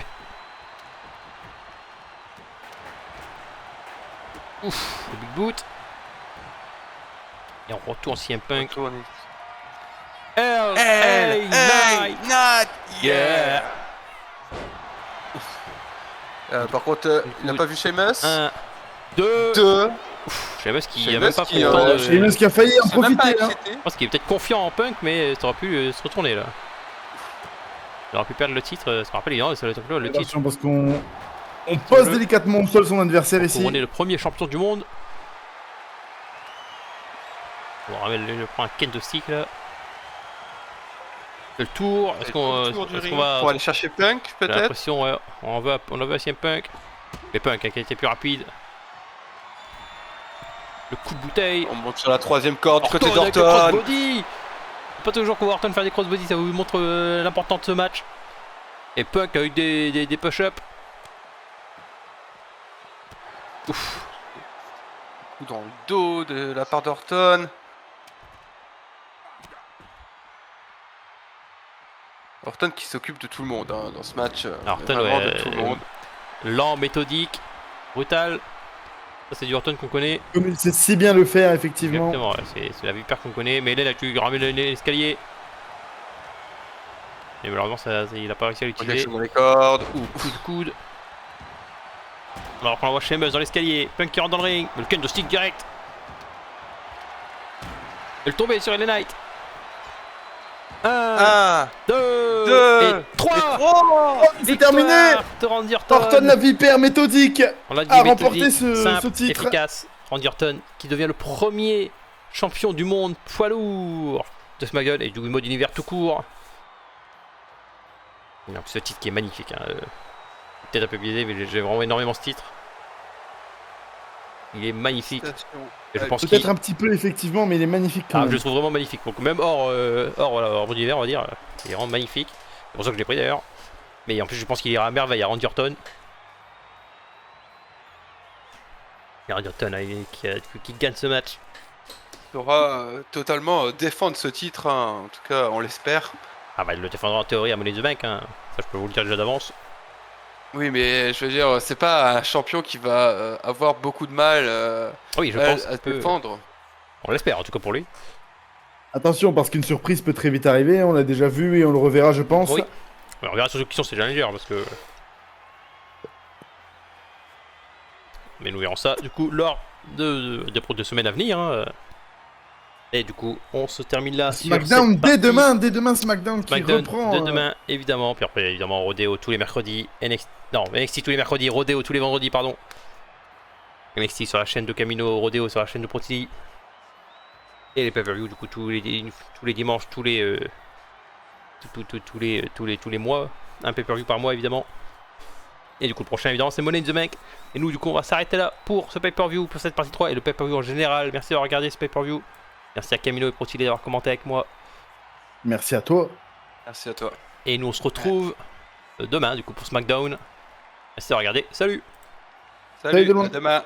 Speaker 1: Ouf, le big boot. Et on retourne CM Punk. LA Knight.
Speaker 2: Knight.
Speaker 1: Yeah.
Speaker 2: Par contre, il n'a pas vu Sheamus.
Speaker 1: 1, 2.
Speaker 2: 2.
Speaker 1: Sheamus qui a
Speaker 2: Sheamus
Speaker 1: même pas
Speaker 2: qui,
Speaker 1: pris le temps de...
Speaker 3: Sheamus qui a failli en
Speaker 2: Il s'est même pas
Speaker 3: profiter. Hein.
Speaker 2: inquiété.
Speaker 1: Je pense qu'il est peut-être confiant en Punk, mais ça aurait pu se retourner là. Il aurait pu perdre le titre, ça me rappelle évidemment, ça aurait été le titre.
Speaker 3: Attention parce qu'on pose délicatement au sol son adversaire ici.
Speaker 1: On est le premier champion du monde. On ramène je prends un kendo stick là. Le tour, est-ce qu'on va...
Speaker 2: Pour aller chercher Punk
Speaker 1: J'ai
Speaker 2: peut-être.
Speaker 1: l'impression, ouais, on en veut à CM Punk. Mais Punk hein, qui a été plus rapide. Le coup de bouteille.
Speaker 2: On monte sur la troisième corde du côté
Speaker 1: Orton avec le
Speaker 2: d'Orton.
Speaker 1: crossbody. Pas toujours qu'on voit Orton faire des crossbody, ça vous montre l'importance de ce match. Et Punk avec des push-ups. Ouf.
Speaker 2: Coup dans le dos de la part d'Orton. Orton qui s'occupe de tout le monde hein, dans ce match.
Speaker 1: Orton,
Speaker 2: Vraiment
Speaker 1: ouais,
Speaker 2: de tout le monde.
Speaker 1: Lent, méthodique, brutal. Ça c'est du Orton qu'on connaît.
Speaker 3: Comme il sait si bien le faire, effectivement.
Speaker 1: Exactement, ouais, c'est la vipère qu'on connaît. Mais là, tu ramènes l'escalier. Et malheureusement, il a pas réussi à l'utiliser.
Speaker 2: Projection dans les cordes.
Speaker 1: Ouh, coup de coude. Alors qu'on voit Sheamus dans l'escalier. Punk qui rentre dans le ring. Le kendo stick direct. Et le tombé sur LA Knight. 1,
Speaker 2: 1,
Speaker 1: 2
Speaker 2: 2,
Speaker 1: et 3.
Speaker 3: C'est terminé.
Speaker 1: De Randy Orton.
Speaker 3: Orton la vipère méthodique
Speaker 1: On l'a dit,
Speaker 3: a
Speaker 1: méthodique,
Speaker 3: remporté ce
Speaker 1: simple,
Speaker 3: titre.
Speaker 1: efficace. Randy Orton qui devient le premier champion du monde poids lourd de SmackDown et du mode univers tout court. Et donc, ce titre qui est magnifique. Hein. Peut-être un peu biaisé, mais j'ai vraiment énormément ce titre. Il est magnifique. Et je pense qu'il...
Speaker 3: Peut-être un petit peu, effectivement, mais il est magnifique quand
Speaker 1: Ah, je
Speaker 3: même.
Speaker 1: le trouve vraiment magnifique. Donc, même hors mode univers, on va dire, il est vraiment magnifique. C'est pour ça que je l'ai pris d'ailleurs. Mais en plus, je pense qu'il ira à merveille à Randy Orton. Et Randy Orton qui gagne ce match.
Speaker 2: Saura totalement défendre ce titre, hein. En tout cas on l'espère.
Speaker 1: Ah bah il le défendra en théorie à Money in the Bank, hein. Ça je peux vous le dire déjà d'avance.
Speaker 2: Oui, mais je veux dire, c'est pas un champion qui va avoir beaucoup de mal
Speaker 1: Oui, je pense
Speaker 2: à
Speaker 1: qu'il peut-
Speaker 2: défendre.
Speaker 1: On l'espère en tout cas pour lui.
Speaker 3: Attention, parce qu'une surprise peut très vite arriver. On l'a déjà vu et on le reverra, je pense.
Speaker 1: Oui. Ouais, on verra sur ceux qui sont ces challengers parce que. Mais nous verrons ça du coup lors de semaines à venir. Hein. Et du coup, on se termine là. sur
Speaker 3: SmackDown
Speaker 1: cette partie.
Speaker 3: dès demain SmackDown qui
Speaker 1: SmackDown
Speaker 3: reprend.
Speaker 1: de demain, évidemment. Puis après, évidemment, Rodeo tous les mercredis. NXT tous les mercredis. Rodeo tous les vendredis, pardon. NXT sur la chaîne de Camino. Rodeo sur la chaîne de Protili. Et les pay-per-view, du coup, tous les dimanches, tous les mois. Un pay-per-view par mois, évidemment. Et du coup, le prochain, évidemment, c'est Money in the Bank. Et nous, du coup, on va s'arrêter là pour ce pay-per-view, pour cette partie 3 et le pay-per-view en général. Merci d'avoir regardé ce pay-per-view. Merci à Camino et Protili d'avoir commenté avec moi.
Speaker 3: Merci à toi.
Speaker 2: Merci à toi.
Speaker 1: Et nous on se retrouve demain du coup pour SmackDown. Merci de regarder. Salut!
Speaker 3: Salut tout le monde.
Speaker 2: À demain.